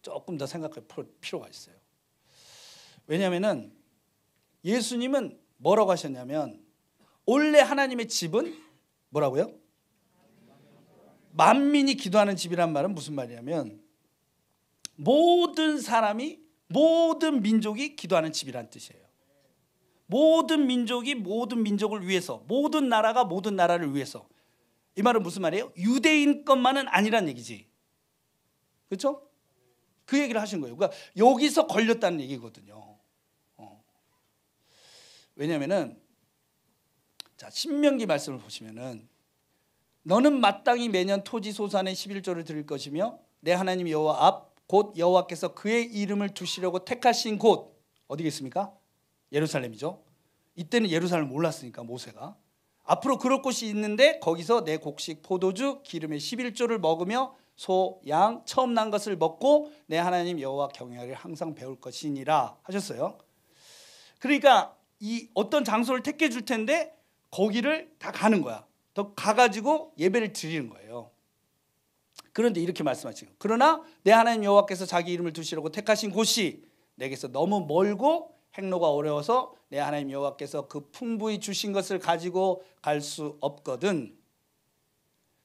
조금 더 생각할 필요가 있어요. 왜냐하면은 예수님은 뭐라고 하셨냐면 원래 하나님의 집은 뭐라고요? 만민이 기도하는 집이란 말은 무슨 말이냐면 모든 사람이 모든 민족이 기도하는 집이란 뜻이에요. 모든 민족이 모든 민족을 위해서 모든 나라가 모든 나라를 위해서. 이 말은 무슨 말이에요? 유대인 것만은 아니란 얘기지. 그렇죠? 그 얘기를 하신 거예요. 그러니까 여기서 걸렸다는 얘기거든요. 왜냐하면은 자 신명기 말씀을 보시면은 너는 마땅히 매년 토지 소산의 11조를 드릴 것이며 내 하나님 여호와 앞 곧 여호와께서 그의 이름을 두시려고 택하신 곳 어디겠습니까? 예루살렘이죠. 이때는 예루살렘을 몰랐으니까 모세가 앞으로 그럴 곳이 있는데 거기서 내 곡식 포도주 기름의 11조를 먹으며 소, 양 처음 난 것을 먹고 내 하나님 여호와 경외를 항상 배울 것이니라 하셨어요. 그러니까 이 어떤 장소를 택해 줄 텐데 거기를 다 가는 거야. 더 가가지고 예배를 드리는 거예요. 그런데 이렇게 말씀하시고 그러나 내 하나님 여호와께서 자기 이름을 두시려고 택하신 곳이 내게서 너무 멀고 행로가 어려워서 내 하나님 여호와께서 그 풍부히 주신 것을 가지고 갈 수 없거든.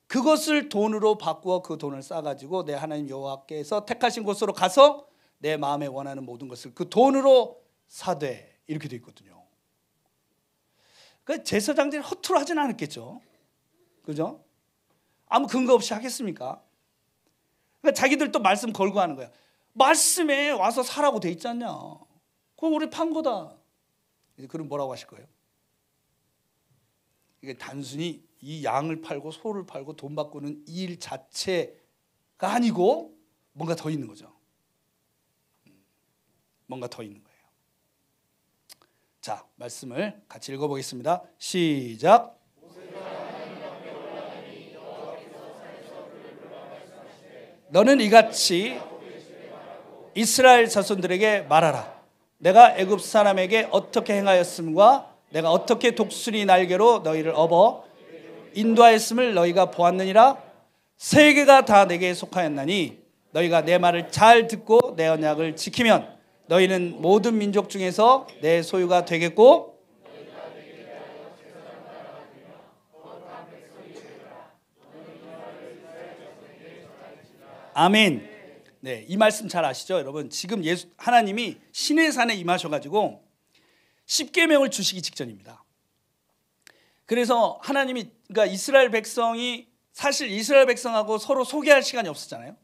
그것을 돈으로 바꾸어 그 돈을 싸가지고 내 하나님 여호와께서 택하신 곳으로 가서 내 마음에 원하는 모든 것을 그 돈으로 사되 이렇게 돼 있거든요. 그 제사장들이 허투루 하진 않았겠죠. 그죠? 아무 근거 없이 하겠습니까? 그러니까 자기들 또 말씀 걸고 하는 거야. 말씀에 와서 사라고 돼 있지 않냐. 그거 우리 판 거다. 그럼 뭐라고 하실 거예요? 이게 단순히 이 양을 팔고 소를 팔고 돈 바꾸는 이 일 자체가 아니고 뭔가 더 있는 거죠. 뭔가 더 있는 거예요. 자, 말씀을 같이 읽어보겠습니다. 시작. 너는 이같이 이스라엘 자손들에게 말하라. 내가 애굽 사람에게 어떻게 행하였음과 내가 어떻게 독수리 날개로 너희를 업어 인도하였음을 너희가 보았느니라. 세계가 다 내게 속하였나니 너희가 내 말을 잘 듣고 내 언약을 지키면 너희는 모든 민족 중에서 내 소유가 되겠고 아멘. 네, 이 말씀 잘 아시죠, 여러분? 지금 하나님이 시내 산에 임하셔가지고 십계명을 주시기 직전입니다. 그래서 하나님이 그러니까 이스라엘 백성이 사실 이스라엘 백성하고 서로 소개할 시간이 없었잖아요.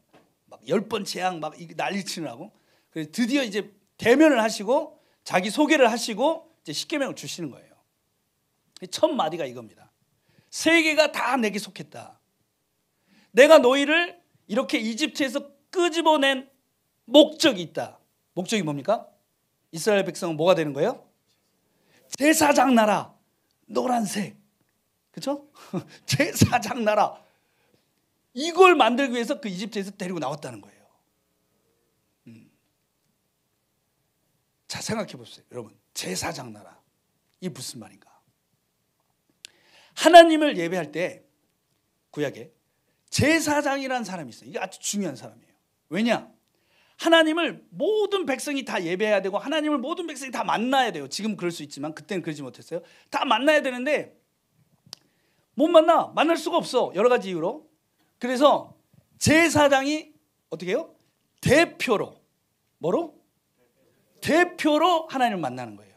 막 10번 재앙 막 난리치느라고. 그래서 드디어 이제 대면을 하시고 자기 소개를 하시고 이제 십계명을 주시는 거예요. 첫 마디가 이겁니다. 세계가 다 내게 속했다. 내가 너희를 이렇게 이집트에서 끄집어낸 목적이 있다. 목적이 뭡니까? 이스라엘 백성은 뭐가 되는 거예요? 제사장 나라. 노란색. 그렇죠? 제사장 나라. 이걸 만들기 위해서 그 이집트에서 데리고 나왔다는 거예요. 자, 생각해 보세요. 여러분, 제사장 나라. 이게 무슨 말인가? 하나님을 예배할 때 구약에 제사장이라는 사람이 있어요. 이게 아주 중요한 사람이에요. 왜냐? 하나님을 모든 백성이 다 예배해야 되고 하나님을 모든 백성이 다 만나야 돼요. 지금 그럴 수 있지만 그때는 그러지 못했어요. 다 만나야 되는데 못 만날 수가 없어. 여러 가지 이유로. 그래서 제사장이 어떻게 해요? 대표로. 뭐로? 대표로 하나님을 만나는 거예요.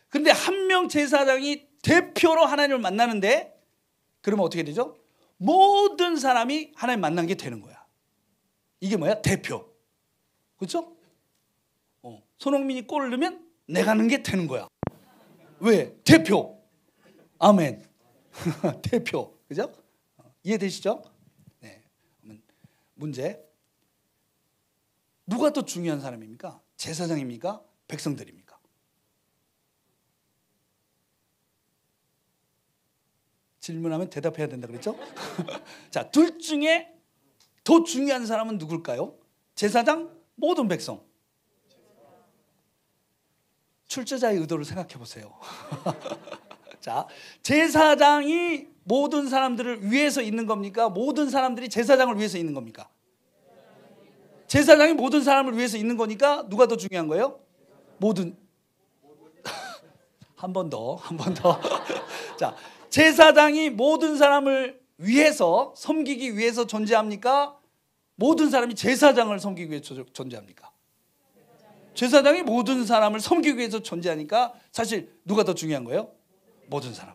그런데 한 명 제사장이 대표로 하나님을 만나는데 그러면 어떻게 되죠? 모든 사람이 하나님 만난 게 되는 거야. 이게 뭐야? 대표. 그렇죠? 손흥민이 골을 넣으면 내가 넣은 게 되는 거야. 왜? 대표. 아멘. 대표. 그죠? 이해되시죠? 네. 문제. 누가 더 중요한 사람입니까? 제사장입니까? 백성들입니까? 질문하면 대답해야 된다 그랬죠? 자, 둘 중에 더 중요한 사람은 누굴까요? 제사장, 모든 백성. 출제자의 의도를 생각해 보세요. 자, 제사장이 모든 사람들을 위해서 있는 겁니까? 모든 사람들이 제사장을 위해서 있는 겁니까? 제사장이 모든 사람을 위해서 있는 거니까 누가 더 중요한 거예요? 모든. 한 번 더. 자, 제사장이 모든 사람을 위해서 섬기기 위해서 존재합니까? 모든 사람이 제사장을 섬기기 위해서 존재합니까? 제사장이 모든 사람을 섬기기 위해서 존재하니까 사실 누가 더 중요한 거예요? 모든 사람.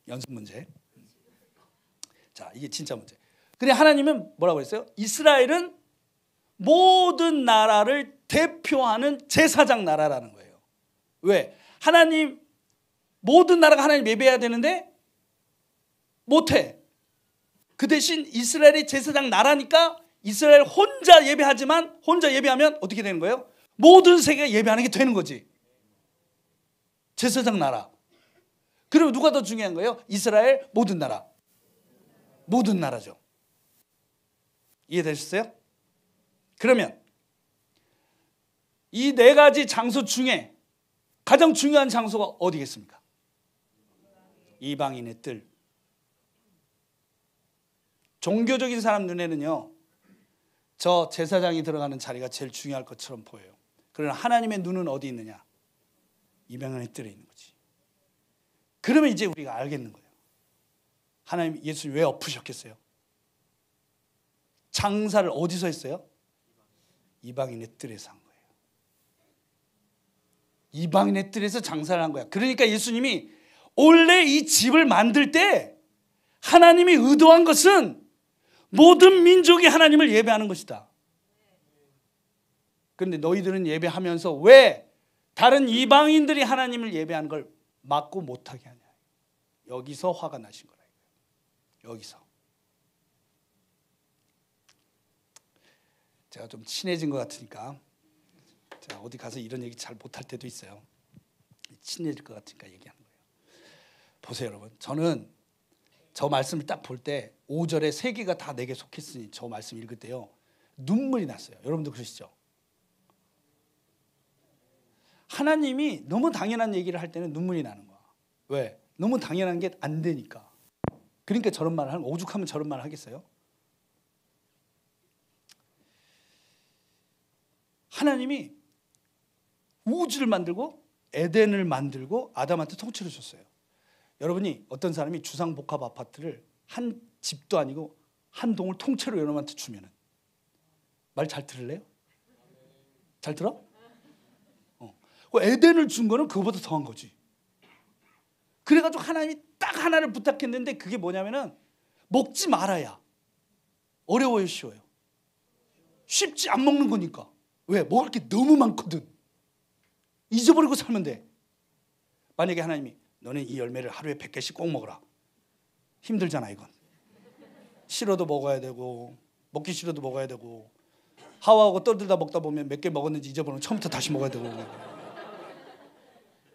연습 문제. 자, 이게 진짜 문제. 그래 하나님은 뭐라고 했어요? 이스라엘은 모든 나라를 대표하는 제사장 나라라는 거예요. 왜? 하나님 모든 나라가 하나님 예배해야 되는데 못해. 그 대신 이스라엘이 제사장 나라니까 이스라엘 혼자 예배하지만 혼자 예배하면 어떻게 되는 거예요? 모든 세계가 예배하는 게 되는 거지. 제사장 나라. 그러면 누가 더 중요한 거예요? 이스라엘 모든 나라. 모든 나라죠. 이해되셨어요? 그러면 이 네 가지 장소 중에 가장 중요한 장소가 어디겠습니까? 이방인의 뜰. 종교적인 사람 눈에는요, 저 제사장이 들어가는 자리가 제일 중요할 것처럼 보여요. 그러나 하나님의 눈은 어디 있느냐? 이방인의 뜰에 있는 거지. 그러면 이제 우리가 알겠는 거예요. 하나님, 예수님 왜 엎으셨겠어요? 장사를 어디서 했어요? 이방인의 뜰에서 한 거예요. 이방인의 뜰에서 장사를 한 거야. 그러니까 예수님이 원래 이 집을 만들 때 하나님이 의도한 것은 모든 민족이 하나님을 예배하는 것이다. 그런데 너희들은 예배하면서 왜 다른 이방인들이 하나님을 예배하는 걸 막고 못하게 하냐. 여기서 화가 나신 거라. 여기서. 제가 좀 친해진 것 같으니까 제가 어디 가서 이런 얘기 잘 못할 때도 있어요. 친해질 것 같으니까 얘기하는 거예요. 보세요 여러분. 저는 저 말씀을 딱 볼 때 5절에 세계가 다 내게 속했으니 저 말씀 읽을 때요. 눈물이 났어요. 여러분도 그러시죠? 하나님이 너무 당연한 얘기를 할 때는 눈물이 나는 거야. 왜? 너무 당연한 게 안 되니까. 그러니까 저런 말을 하면 오죽하면 저런 말을 하겠어요? 하나님이 우주를 만들고 에덴을 만들고 아담한테 통째로 줬어요. 여러분이 어떤 사람이 주상복합 아파트를 한 집도 아니고 한 동을 통째로 여러분한테 주면은 말 잘 들을래요? 잘 들어? 에덴을 준 거는 그거보다 더한 거지. 그래가지고 하나님이 딱 하나를 부탁했는데 그게 뭐냐면은 먹지 말아야. 어려워요, 쉬워요? 쉽지, 안 먹는 거니까. 왜? 먹을 게 너무 많거든. 잊어버리고 살면 돼. 만약에 하나님이 너는 이 열매를 하루에 100개씩 꼭 먹어라. 힘들잖아 이건. 싫어도 먹어야 되고 먹기 싫어도 먹어야 되고 하와하고 떠들다 먹다 보면 몇 개 먹었는지 잊어버리면 처음부터 다시 먹어야 되고.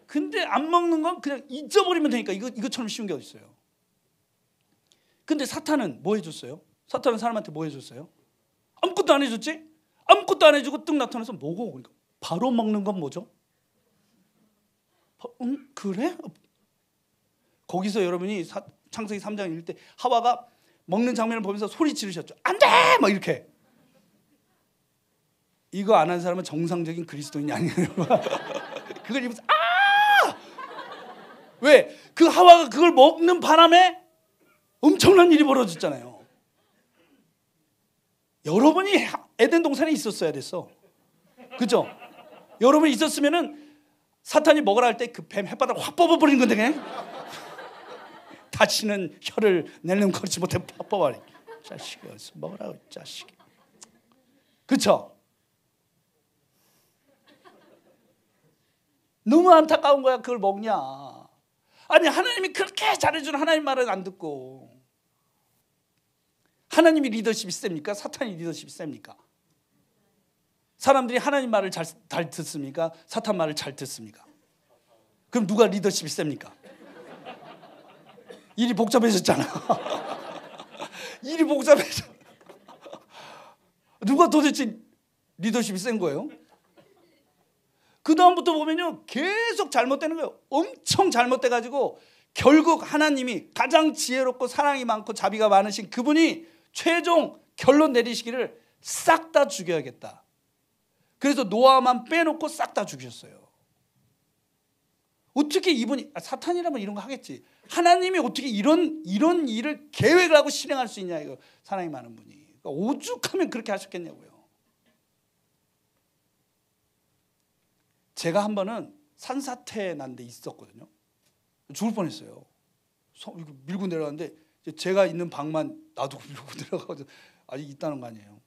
근데 안 먹는 건 그냥 잊어버리면 되니까 이것처럼 쉬운 게 어디 있어요. 근데 사탄은 뭐 해줬어요? 사탄은 사람한테 뭐 해줬어요? 아무것도 안 해줬지? 아무것도 안 해주고 뜩 나타나서 뭐고? 그러니까 바로 먹는 건 뭐죠? 그래? 거기서 여러분이 창세기 3장 읽을 때 하와가 먹는 장면을 보면서 소리 지르셨죠. 안 돼! 막 이렇게. 이거 안 한 사람은 정상적인 그리스도인이 아니에요. 그걸 입으면서 왜? 그 하와가 그걸 먹는 바람에 엄청난 일이 벌어졌잖아요. 여러분이 에덴 동산에 있었어야 됐어. 그죠? 여러분이 있었으면은 사탄이 먹으라 할 때 그 뱀 혓바닥 확 뽑아버린 건데 그냥. 다시는 혀를 내는 거지 못해 뽑아버린. 자식이 어디서 먹으라고 자식이. 그쵸? 너무 안타까운 거야. 그걸 먹냐. 아니 하나님이 그렇게 잘해주는 하나님 말은 안 듣고. 하나님이 리더십이 셉니까? 사탄이 리더십이 셉니까? 사람들이 하나님 말을 잘 듣습니까? 사탄 말을 잘 듣습니까? 그럼 누가 리더십이 셉니까? 일이 복잡해졌잖아. 일이 복잡해져. 누가 도대체 리더십이 센 거예요? 그 다음부터 보면요 계속 잘못되는 거예요. 엄청 잘못돼가지고 결국 하나님이 가장 지혜롭고 사랑이 많고 자비가 많으신 그분이 최종 결론 내리시기를 싹 다 죽여야겠다. 그래서 노아만 빼놓고 싹 다 죽이셨어요. 어떻게 이분이 사탄이라면 이런 거 하겠지. 하나님이 어떻게 이런 일을 계획을 하고 실행할 수 있냐 이거 사랑이 많은 분이. 그러니까 오죽하면 그렇게 하셨겠냐고요. 제가 한 번은 산사태 난 데 있었거든요. 죽을 뻔했어요. 밀고 내려가는데 제가 있는 방만 놔두고 밀고 내려가서 아직 있다는 거 아니에요.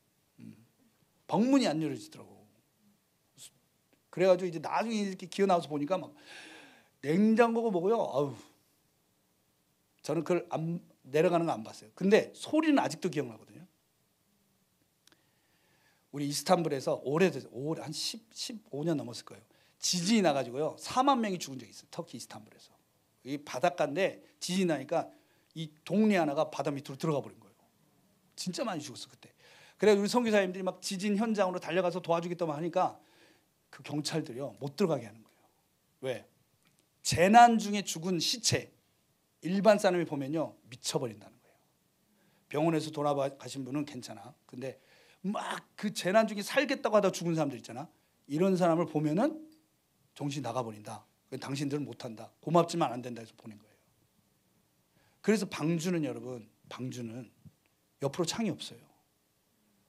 방문이 안 열어지더라고. 그래가지고 이제 나중에 이렇게 기어 나와서 보니까 막 냉장고가 뭐고요. 아우, 저는 그걸 내려가는 거 안 봤어요. 근데 소리는 아직도 기억나거든요. 우리 이스탄불에서 올해 한 15년 넘었을 거예요. 지진이 나가지고요 4만 명이 죽은 적이 있어요. 터키 이스탄불에서. 이 바닷가인데 지진이 나니까 이 동네 하나가 바다 밑으로 들어가 버린 거예요. 진짜 많이 죽었어 그때. 그래서 우리 선교사님들이 막 지진 현장으로 달려가서 도와주겠다고 하니까 그 경찰들이요 못 들어가게 하는 거예요. 왜? 재난 중에 죽은 시체 일반 사람이 보면요 미쳐버린다는 거예요. 병원에서 돌아가신 분은 괜찮아. 근데 막 그 재난 중에 살겠다고 하다 죽은 사람들 있잖아. 이런 사람을 보면은 정신 나가버린다. 당신들은 못한다. 고맙지만 안 된다 해서 보낸 거예요. 그래서 방주는 여러분 방주는 옆으로 창이 없어요.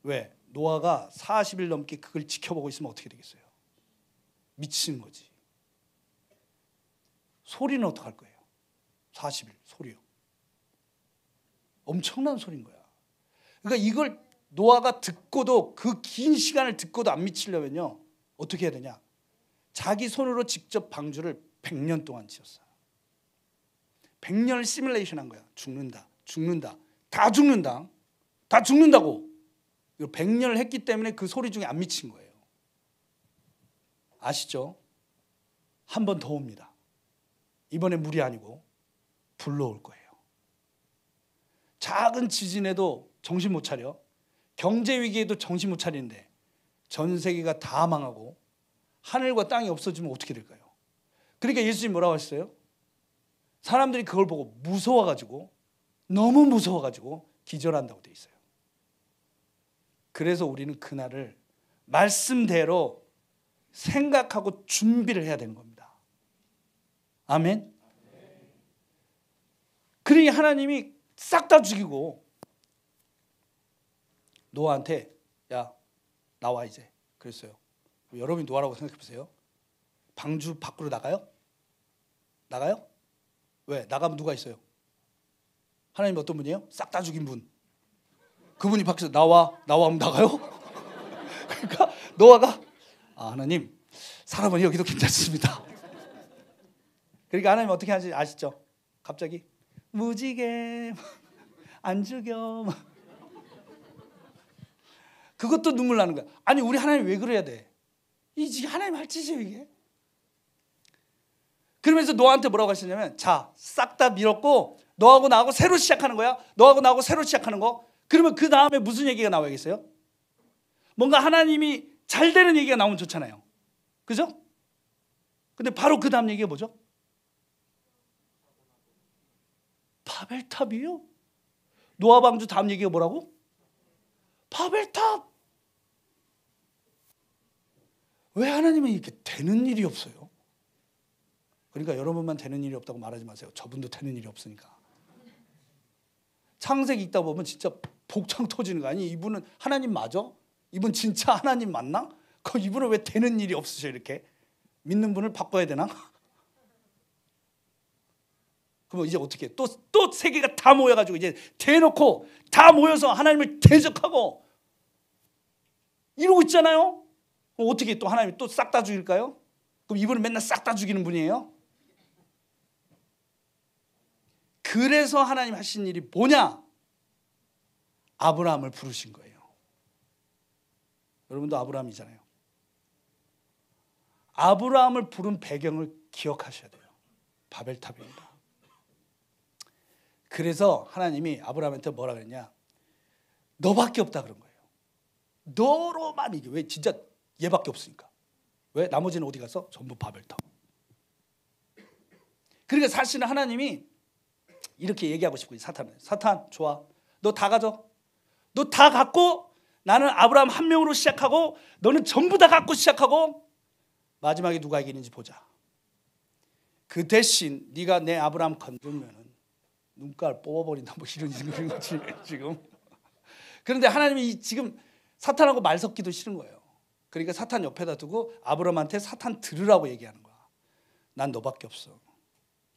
왜? 노아가 40일 넘게 그걸 지켜보고 있으면 어떻게 되겠어요? 미치는 거지. 소리는 어떡할 거예요? 40일 소리요. 엄청난 소리인 거야. 그러니까 이걸 노아가 듣고도 그 긴 시간을 듣고도 안 미치려면요 어떻게 해야 되냐? 자기 손으로 직접 방주를 100년 동안 지었어. 100년을 시뮬레이션한 거야. 죽는다, 다 죽는다, 다 죽는다고. 100년을 했기 때문에 그 소리 중에 안 미친 거예요. 아시죠? 한 번 더 옵니다. 이번에 물이 아니고 불로 올 거예요. 작은 지진에도 정신 못 차려. 경제 위기에도 정신 못 차리는데 전 세계가 다 망하고 하늘과 땅이 없어지면 어떻게 될까요? 그러니까 예수님이 뭐라고 하셨어요? 사람들이 그걸 보고 무서워가지고 너무 무서워가지고 기절한다고 돼 있어요. 그래서 우리는 그날을 말씀대로 생각하고 준비를 해야 되는 겁니다. 아멘. 그러니 하나님이 싹 다 죽이고 노아한테 야 나와 이제 그랬어요. 여러분이 노아라고 생각해 보세요. 방주 밖으로 나가요? 나가요? 왜? 나가면 누가 있어요? 하나님 어떤 분이에요? 싹 다 죽인 분. 그분이 밖에서 나와 하면 나가요? 그러니까 노아가 하나님 사람은 여기도 괜찮습니다. 그러니까 하나님 어떻게 하는지 아시죠? 갑자기 무지개 안 죽여. 그것도 눈물 나는 거야. 아니 우리 하나님 왜 그래야 돼? 이게 하나님 할 짓이에요 이게. 그러면서 노아한테 뭐라고 하시냐면 자 싹 다 밀었고 너하고 나하고 새로 시작하는 거야. 너하고 나하고 새로 시작하는 거. 그러면 그 다음에 무슨 얘기가 나와야겠어요? 뭔가 하나님이 잘 되는 얘기가 나오면 좋잖아요. 그죠? 근데 바로 그 다음 얘기가 뭐죠? 바벨탑이요? 노아 방주 다음 얘기가 뭐라고? 바벨탑. 왜 하나님은 이렇게 되는 일이 없어요? 그러니까 여러분만 되는 일이 없다고 말하지 마세요. 저분도 되는 일이 없으니까. 창세기 읽다 보면 진짜 복창 터지는 거 아니? 이분은 하나님 맞아? 이분 진짜 하나님 맞나? 이분은 왜 되는 일이 없으셔 이렇게? 믿는 분을 바꿔야 되나? 그럼 이제 어떻게 해? 또 세계가 다 모여가지고 이제 대놓고 다 모여서 하나님을 대적하고 이러고 있잖아요. 그럼 어떻게 또 하나님이 또 싹 다 죽일까요? 그럼 이분은 맨날 싹 다 죽이는 분이에요? 그래서 하나님 하신 일이 뭐냐? 아브라함을 부르신 거예요. 여러분도 아브라함이잖아요. 아브라함을 부른 배경을 기억하셔야 돼요. 바벨탑입니다. 그래서 하나님이 아브라함한테 뭐라 그랬냐? 너밖에 없다 그런 거예요. 너로만 이게 왜 진짜 얘밖에 없으니까. 왜? 나머지는 어디 갔어? 전부 바벨탑. 그러니까 사실은 하나님이 이렇게 얘기하고 싶고 사탄은 사탄 좋아. 너 다 가져. 너 다 갖고 나는 아브라함 한 명으로 시작하고 너는 전부 다 갖고 시작하고 마지막에 누가 이기는지 보자. 그 대신 네가 내 아브라함 건들면은 눈깔 뽑아버린다 뭐 이런 거지 지금. 그런데 하나님이 지금 사탄하고 말 섞기도 싫은 거예요. 그러니까 사탄 옆에다 두고 아브라함한테 사탄 들으라고 얘기하는 거야. 난 너밖에 없어.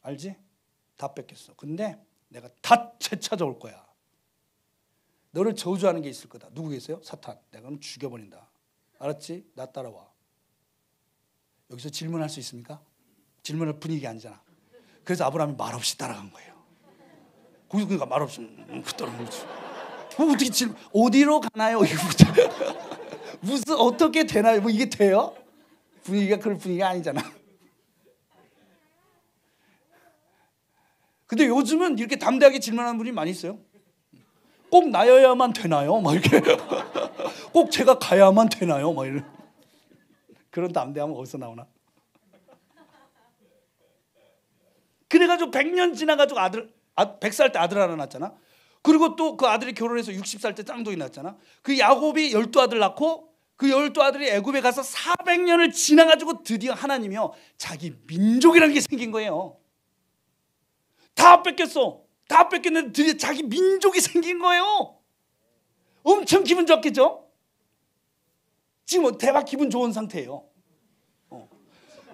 알지? 다 뺏겼어. 근데 내가 다 되찾아올 거야. 너를 저주하는 게 있을 거다. 누구겠어요? 사탄. 내가 그럼 죽여버린다. 알았지? 나 따라와. 여기서 질문할 수 있습니까? 질문할 분위기 아니잖아. 그래서 아브라함이 말없이 따라간 거예요. 거기서 그러니까 말없이 따라간 거지. 어떻게 질문? 어디로 가나요? 무슨 어떻게 되나요? 뭐 이게 돼요? 분위기가 그럴 분위기가 아니잖아. 근데 요즘은 이렇게 담대하게 질문하는 분이 많이 있어요. 꼭 나여야만 되나요? 막 이렇게. 꼭 제가 가야만 되나요? 막 이런. 그런 담대함은 어디서 나오나? 그래가지고 100년 지나가지고 100살 때 아들 하나 낳았잖아. 그리고 또 그 아들이 결혼해서 60살 때 쌍둥이 낳았잖아. 그 야곱이 12아들 낳고 그 12아들이 애굽에 가서 400년을 지나가지고 드디어 하나님이요 자기 민족이라는 게 생긴 거예요. 다 뺏겼어. 다 뺏겼는데 드디어 자기 민족이 생긴 거예요. 엄청 기분 좋겠죠? 지금 대박 기분 좋은 상태예요.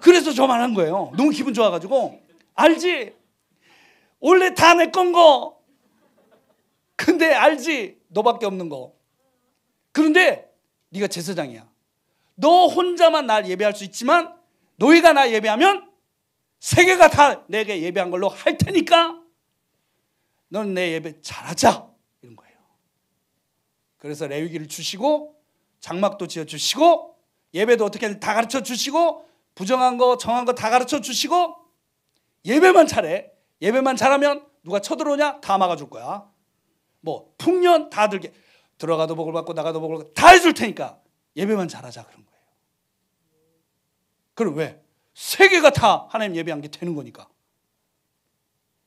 그래서 저만한 거예요. 너무 기분 좋아가지고. 알지? 원래 다 내 건 거. 근데 알지? 너밖에 없는 거. 그런데 네가 제사장이야. 너 혼자만 날 예배할 수 있지만 너희가 나 예배하면 세계가 다 내게 예배한 걸로 할 테니까 넌 내 예배 잘하자. 이런 거예요. 그래서 레위기를 주시고 장막도 지어주시고 예배도 어떻게 다 가르쳐 주시고 부정한 거 정한 거 다 가르쳐 주시고 예배만 잘해. 예배만 잘하면 누가 쳐들어오냐? 다 막아줄 거야. 뭐 풍년 다 들게 들어가도 복을 받고 나가도 복을 받고 다 해줄 테니까 예배만 잘하자 그런 거예요. 그럼 왜? 세계가 다 하나님 예배한 게 되는 거니까.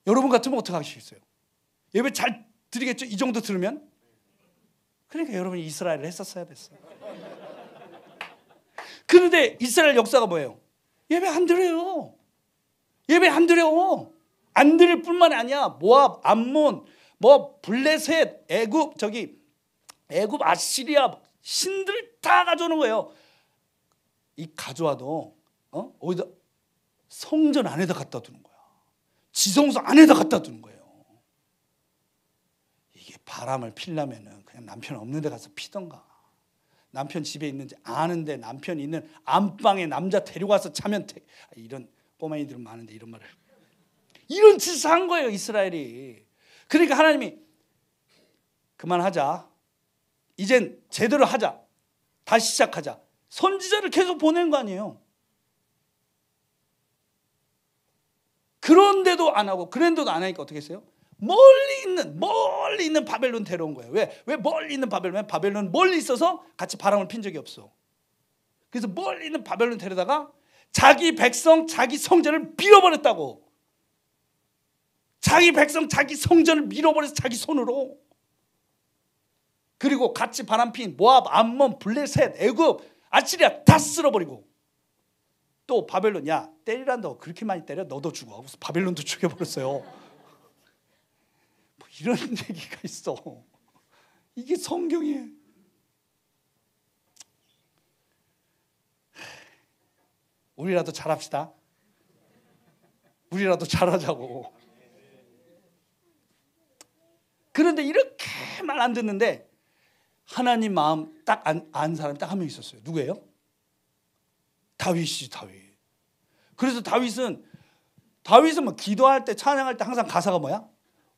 여러분 같으면 어떻게 하시겠어요? 예배 잘 드리겠죠? 이 정도 들으면? 그러니까 여러분이 이스라엘을 했었어야 됐어요. 그런데 이스라엘 역사가 뭐예요? 예배 안 드려요. 예배 안 드려. 안 드릴 뿐만이 아니야. 모압, 암몬, 뭐 블레셋, 애굽, 애굽, 아시리아 신들 다 가져오는 거예요. 이 가져와도 어디다 성전 안에다 갖다 두는 거야. 지성소 안에다 갖다 두는 거예요. 이게 바람을 피려면은 그냥 남편 없는 데 가서 피던가. 남편 집에 있는지 아는데 남편 있는 안방에 남자 데려가서 자면 돼. 이런 꼬마이들은 많은데 이런 말을. 이런 짓을 한 거예요, 이스라엘이. 그러니까 하나님이 그만하자. 이젠 제대로 하자. 다시 시작하자. 선지자를 계속 보낸 거 아니에요. 그런데도 안 하고 그런데도 안 하니까 어떻게 했어요? 멀리 있는 바벨론 데려온 거예요. 왜 멀리 있는 바벨론? 바벨론 멀리 있어서 같이 바람을 핀 적이 없어. 그래서 멀리 있는 바벨론 데려다가 자기 백성, 자기 성전을 밀어버렸다고. 자기 백성, 자기 성전을 밀어버려서 자기 손으로. 그리고 같이 바람핀 모압, 암몬, 블레셋, 애굽, 아시리아 다 쓸어버리고. 또 바벨론, 야 때리란다고 그렇게 많이 때려? 너도 죽어. 그래서 바벨론도 죽여버렸어요. 뭐 이런 얘기가 있어. 이게 성경이에요. 우리라도 잘합시다. 우리라도 잘하자고. 그런데 이렇게 말 안 듣는데 하나님 마음 딱 안 사람이 딱 한 명 있었어요. 누구예요? 다윗이. 그래서 다윗은 뭐 기도할 때 찬양할 때 항상 가사가 뭐야?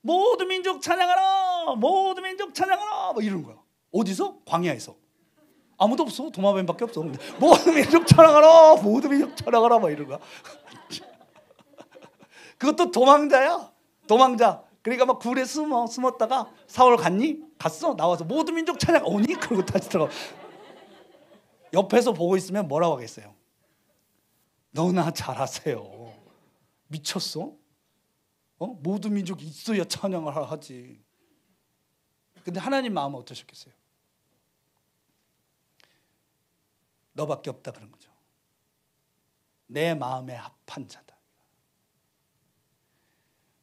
모든 민족 찬양하라, 모든 민족 찬양하라, 뭐 이런 거야. 어디서? 광야에서. 아무도 없어. 도마뱀밖에 없어. 모든 민족 찬양하라, 모든 민족 찬양하라, 뭐 이런 거야. 그것도 도망자야. 도망자. 그러니까 막 굴에 숨었다가 사울 갔니? 갔어. 나와서 모든 민족 찬양 오니? 그러고 다시 들어가. 옆에서 보고 있으면 뭐라고 하겠어요? 너나 잘하세요. 미쳤어? 모든 민족이 있어야 찬양을 하지. 근데 하나님 마음은 어떠셨겠어요? 너밖에 없다 그런 거죠. 내 마음에 합한 자다.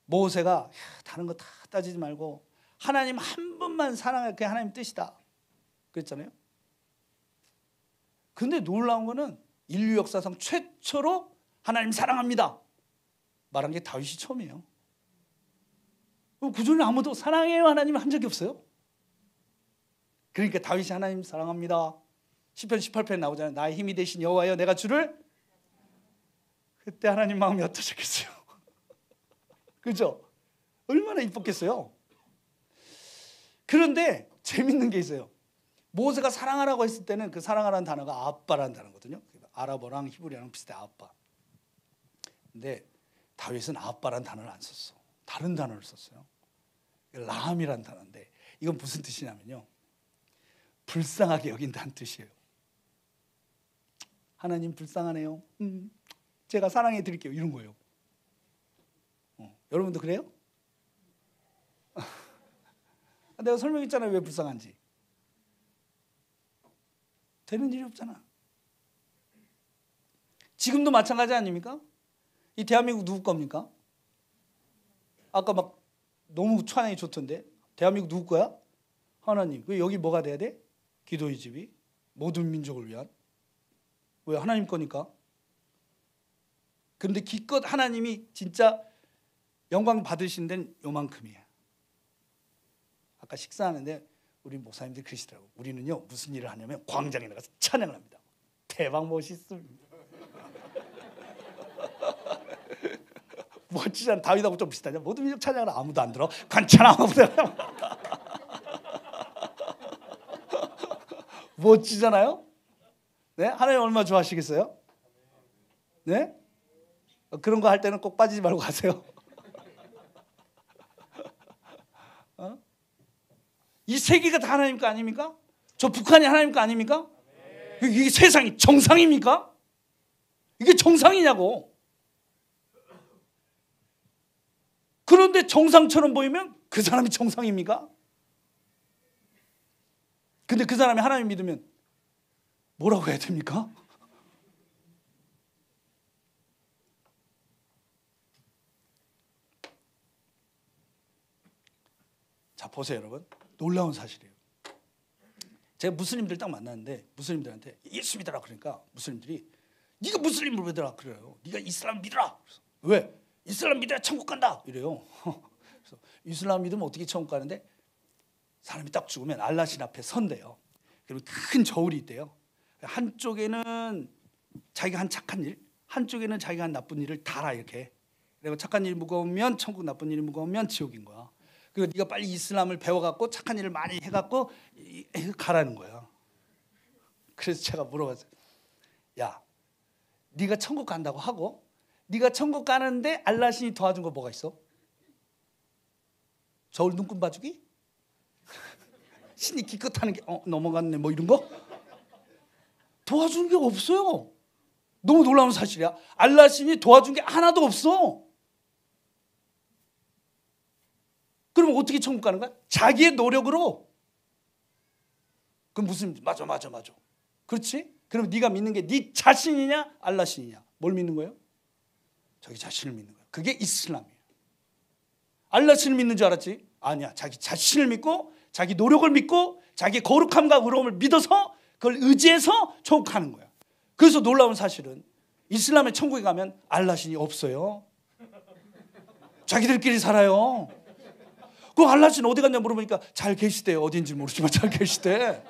모세가 다른 거 다 따지지 말고 하나님 한 분만 사랑해. 그게 하나님 뜻이다 그랬잖아요. 근데 놀라운 거는 인류 역사상 최초로 하나님 사랑합니다 말한 게 다윗이 처음이에요. 그전에 아무도 사랑해요 하나님 한 적이 없어요. 그러니까 다윗이 하나님 사랑합니다. 시편 18편에 나오잖아요. 나의 힘이 되신 여호와여 내가 주를. 그때 하나님 마음이 어떠셨겠어요? 그죠? 얼마나 이뻤겠어요? 그런데 재밌는 게 있어요. 모세가 사랑하라고 했을 때는 그 사랑하라는 단어가 아빠라는 단어거든요. 아랍어랑 히브리어랑 비슷해. 아빠. 근데 다윗은 아빠라는 단어를 안 썼어. 다른 단어를 썼어요. 라함이라는 단어인데 이건 무슨 뜻이냐면요. 불쌍하게 여긴다는 뜻이에요. 하나님 불쌍하네요. 제가 사랑해 드릴게요. 이런 거예요. 여러분도 그래요? 내가 설명했잖아요. 왜 불쌍한지. 되는 일이 없잖아. 지금도 마찬가지 아닙니까? 이 대한민국 누구 겁니까? 아까 막 너무 찬양이 좋던데 대한민국 누구 거야? 하나님. 왜 여기 뭐가 돼야 돼? 기도의 집이 모든 민족을 위한. 왜? 하나님 거니까. 그런데 기껏 하나님이 진짜 영광 받으신 데는 요만큼이에요. 아까 식사하는데 우리 목사님들이 그러시더라고요. 우리는요 무슨 일을 하냐면 광장에 나가서 찬양을 합니다. 대박 멋있습니다. 멋지잖아. 다윗하고 좀 비슷하냐? 모든 민족 찬양을 아무도 안 들어. 괜찮아. 멋지잖아요. 네? 하나님 얼마나 좋아하시겠어요? 네? 그런 거 할 때는 꼭 빠지지 말고 가세요. 이 세계가 다 하나님 거 아닙니까? 저 북한이 하나님 거 아닙니까? 이게 세상이 정상입니까? 이게 정상이냐고. 그런데 정상처럼 보이면 그 사람이 정상입니까? 근데 그 사람이 하나님 믿으면 뭐라고 해야 됩니까? 자 보세요 여러분. 놀라운 사실이에요. 제가 무슬림들 딱 만났는데 무슬림들한테 예수 믿어라 그러니까 무슬림들이 네가 무슬림을 믿어라 그래요. 네가 이슬람 믿어라. 그래서, 왜? 이슬람 믿어야 천국 간다 이래요. 그래서 이슬람 믿으면 어떻게 천국 가는데 사람이 딱 죽으면 알라신 앞에 선대요. 그리고 큰 저울이 있대요. 한쪽에는 자기가 한 착한 일, 한쪽에는 자기가 한 나쁜 일을 달아 이렇게. 그리고 착한 일이 무거우면 천국, 나쁜 일이 무거우면 지옥인 거야. 그리고 네가 빨리 이슬람을 배워갖고 착한 일을 많이 해갖고 가라는 거야. 그래서 제가 물어봤어요. 야, 네가 천국 간다고 하고 네가 천국 가는데 알라신이 도와준 거 뭐가 있어? 저울 눈금 봐주기? 신이 기껏하는 게 넘어갔네 뭐 이런 거? 도와주는 게 없어요. 너무 놀라운 사실이야. 알라신이 도와준 게 하나도 없어. 그러면 어떻게 천국 가는 거야? 자기의 노력으로. 그럼 무슨 맞아. 그렇지? 그럼 네가 믿는 게 네 자신이냐 알라신이냐? 뭘 믿는 거예요? 자기 자신을 믿는 거야. 그게 이슬람이에요. 알라신을 믿는 줄 알았지? 아니야. 자기 자신을 믿고 자기 노력을 믿고 자기 거룩함과 의로움을 믿어서 그걸 의지해서 천국 가는 거야. 그래서 놀라운 사실은 이슬람의 천국에 가면 알라신이 없어요. 자기들끼리 살아요. 그 알라신 어디 갔냐 물어보니까 잘 계시대요. 어딘지 모르지만 잘 계시대.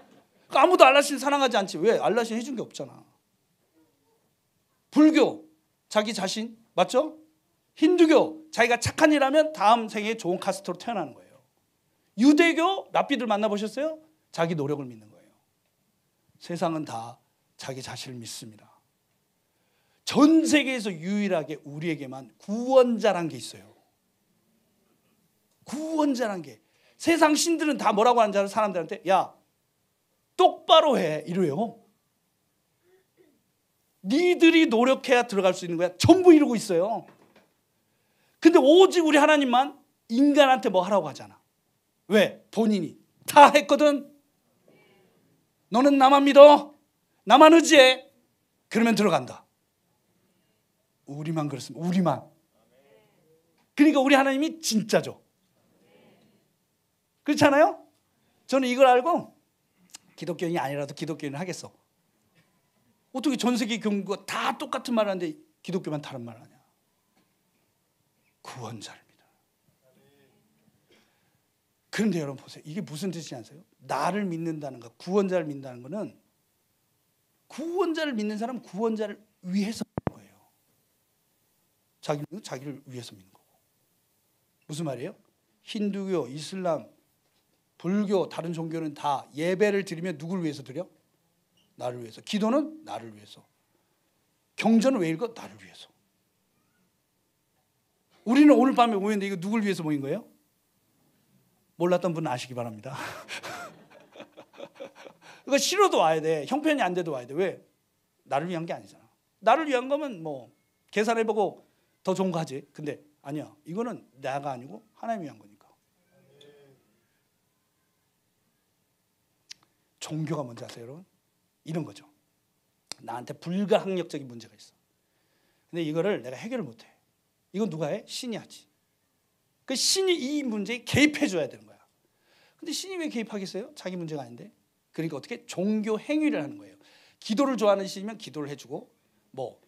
아무도 알라신 사랑하지 않지. 왜? 알라신 해준 게 없잖아. 불교 자기 자신 맞죠? 힌두교 자기가 착한 일 하면 다음 생에 좋은 카스트로 태어나는 거예요. 유대교 랍비들 만나보셨어요? 자기 노력을 믿는 거예요. 세상은 다 자기 자신을 믿습니다. 전 세계에서 유일하게 우리에게만 구원자란 게 있어요. 구원자란 게. 세상 신들은 다 뭐라고 하는 줄 알아? 사람들한테 야 똑바로 해 이래요. 니들이 노력해야 들어갈 수 있는 거야. 전부 이루고 있어요. 근데 오직 우리 하나님만 인간한테 뭐 하라고 하잖아. 왜? 본인이 다 했거든. 너는 나만 믿어. 나만 의지해. 그러면 들어간다. 우리만 그렇습니다. 우리만. 그러니까 우리 하나님이 진짜죠. 그렇잖아요? 저는 이걸 알고 기독교인이 아니라도 기독교인을 하겠어. 어떻게 전 세계 교회가 다 똑같은 말을 하는데 기독교만 다른 말을 하냐. 구원자를 믿어라. 그런데 여러분 보세요. 이게 무슨 뜻인지 아세요? 나를 믿는다는 거, 구원자를 믿는다는 거는 구원자를 믿는 사람은 구원자를 위해서 믿는 거예요. 자기를 위해서 믿는 거고. 무슨 말이에요? 힌두교, 이슬람, 불교, 다른 종교는 다 예배를 드리면 누굴 위해서 드려? 나를 위해서. 기도는 나를 위해서. 경전은 왜 읽어? 나를 위해서. 우리는 오늘 밤에 모였는데 이거 누굴 위해서 모인 거예요? 몰랐던 분은 아시기 바랍니다. 이거 싫어도 와야 돼. 형편이 안 돼도 와야 돼. 왜? 나를 위한 게 아니잖아. 나를 위한 거면 뭐 계산해보고 더 좋은 거 하지. 근데 아니야. 이거는 내가 아니고 하나님을 위한 거니까. 종교가 뭔지 아세요, 여러분? 이런 거죠. 나한테 불가항력적인 문제가 있어. 근데 이거를 내가 해결을 못해. 이건 누가 해? 신이 하지. 그 신이 이 문제에 개입해 줘야 되는 거야. 근데 신이 왜 개입하겠어요? 자기 문제가 아닌데. 그러니까 어떻게? 종교 행위를 하는 거예요. 기도를 좋아하는 신이면 기도를 해주고, 뭐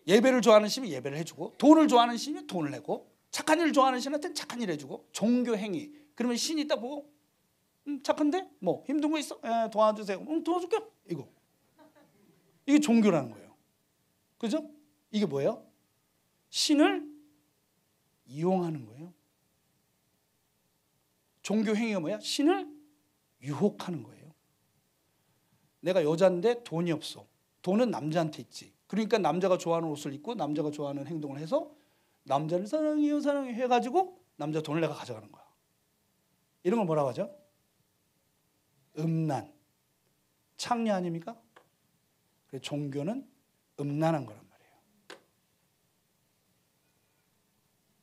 예배를 좋아하는 신이면 예배를 해주고, 돈을 좋아하는 신이면 돈을 내고, 착한 일을 좋아하는 신한테는 착한 일 해주고. 종교 행위. 그러면 신이 딱 보고 착한데? 뭐 힘든 거 있어? 도와주세요. 도와줄게. 이게 종교라는 거예요. 그죠? 이게 뭐예요? 신을 이용하는 거예요. 종교 행위가 뭐야? 신을 유혹하는 거예요. 내가 여자인데 돈이 없어. 돈은 남자한테 있지. 그러니까 남자가 좋아하는 옷을 입고 남자가 좋아하는 행동을 해서 남자를 사랑해요 사랑해 해가지고 남자 돈을 내가 가져가는 거야. 이런 걸 뭐라고 하죠? 음란. 창녀 아닙니까? 그래서 종교는 음란한 거란 말이에요.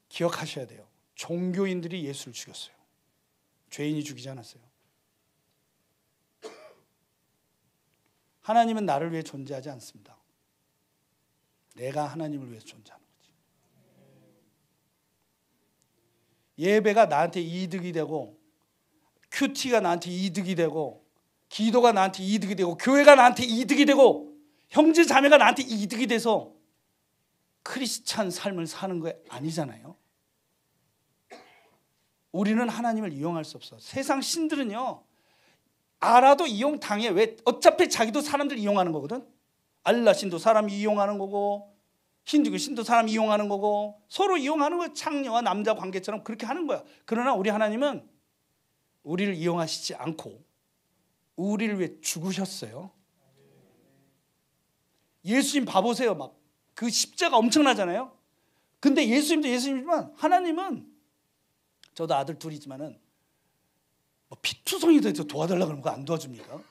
기억하셔야 돼요. 종교인들이 예수를 죽였어요. 죄인이 죽이지 않았어요. 하나님은 나를 위해 존재하지 않습니다. 내가 하나님을 위해서 존재하는 거지. 예배가 나한테 이득이 되고 큐티가 나한테 이득이 되고, 기도가 나한테 이득이 되고, 교회가 나한테 이득이 되고, 형제 자매가 나한테 이득이 돼서 크리스찬 삶을 사는 거 아니잖아요. 우리는 하나님을 이용할 수 없어. 세상 신들은요, 알아도 이용 당해. 왜? 어차피 자기도 사람들 이용하는 거거든. 알라 신도 사람 이용하는 거고, 힌두교 신도 사람 이용하는 거고, 서로 이용하는 거야. 창녀와 남자 관계처럼 그렇게 하는 거야. 그러나 우리 하나님은 우리를 이용하시지 않고 우리를 위해 죽으셨어요. 예수님 봐보세요. 막 그 십자가 엄청나잖아요. 근데 예수님도 예수님이지만 하나님은, 저도 아들 둘이지만은 뭐 피투성이 돼서 도와달라고 그러면 그거 안 도와줍니까?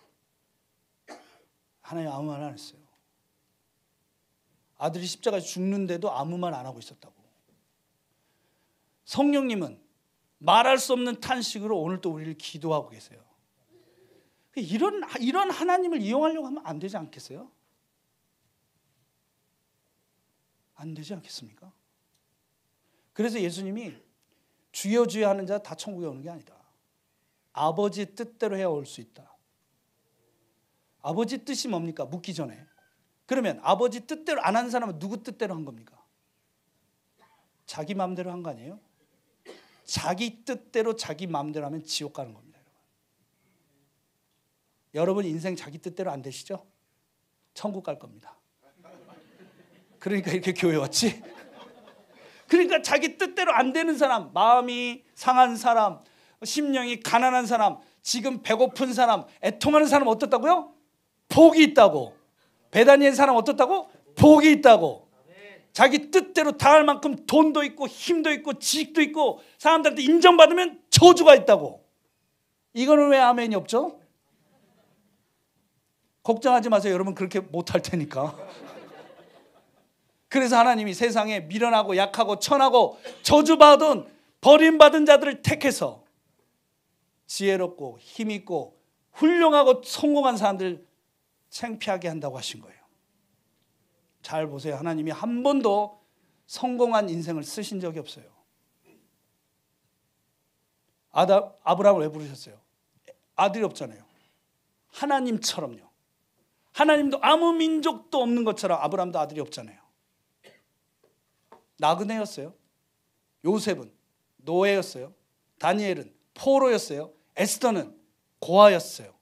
하나님 아무 말 안 했어요. 아들이 십자가에 죽는데도 아무 말 안 하고 있었다고. 성령님은 말할 수 없는 탄식으로 오늘 또 우리를 기도하고 계세요. 이런 하나님을 이용하려고 하면 안 되지 않겠어요? 안 되지 않겠습니까? 그래서 예수님이 주여 주여 하는 자 다 천국에 오는 게 아니다. 아버지의 뜻대로 해야 올 수 있다. 아버지 뜻이 뭡니까? 묻기 전에. 그러면 아버지 뜻대로 안 한 사람은 누구 뜻대로 한 겁니까? 자기 마음대로 한 거 아니에요? 자기 뜻대로 자기 마음대로 하면 지옥 가는 겁니다. 여러분 인생 자기 뜻대로 안 되시죠? 천국 갈 겁니다. 그러니까 이렇게 교회 왔지? 그러니까 자기 뜻대로 안 되는 사람, 마음이 상한 사람, 심령이 가난한 사람, 지금 배고픈 사람, 애통하는 사람 어떻다고요? 복이 있다고. 베다니엘 사람 어떻다고? 복이 있다고. 자기 뜻대로 다 할 만큼 돈도 있고 힘도 있고 지식도 있고 사람들한테 인정받으면 저주가 있다고. 이거는 왜 아멘이 없죠? 걱정하지 마세요. 여러분 그렇게 못할 테니까. 그래서 하나님이 세상에 미련하고 약하고 천하고 저주받은 버림받은 자들을 택해서 지혜롭고 힘있고 훌륭하고 성공한 사람들 창피하게 한다고 하신 거예요. 잘 보세요. 하나님이 한 번도 성공한 인생을 쓰신 적이 없어요. 아브라함을 왜 부르셨어요? 아들이 없잖아요. 하나님처럼요. 하나님도 아무 민족도 없는 것처럼 아브라함도 아들이 없잖아요. 나그네였어요. 요셉은 노예였어요. 다니엘은 포로였어요. 에스더는 고아였어요.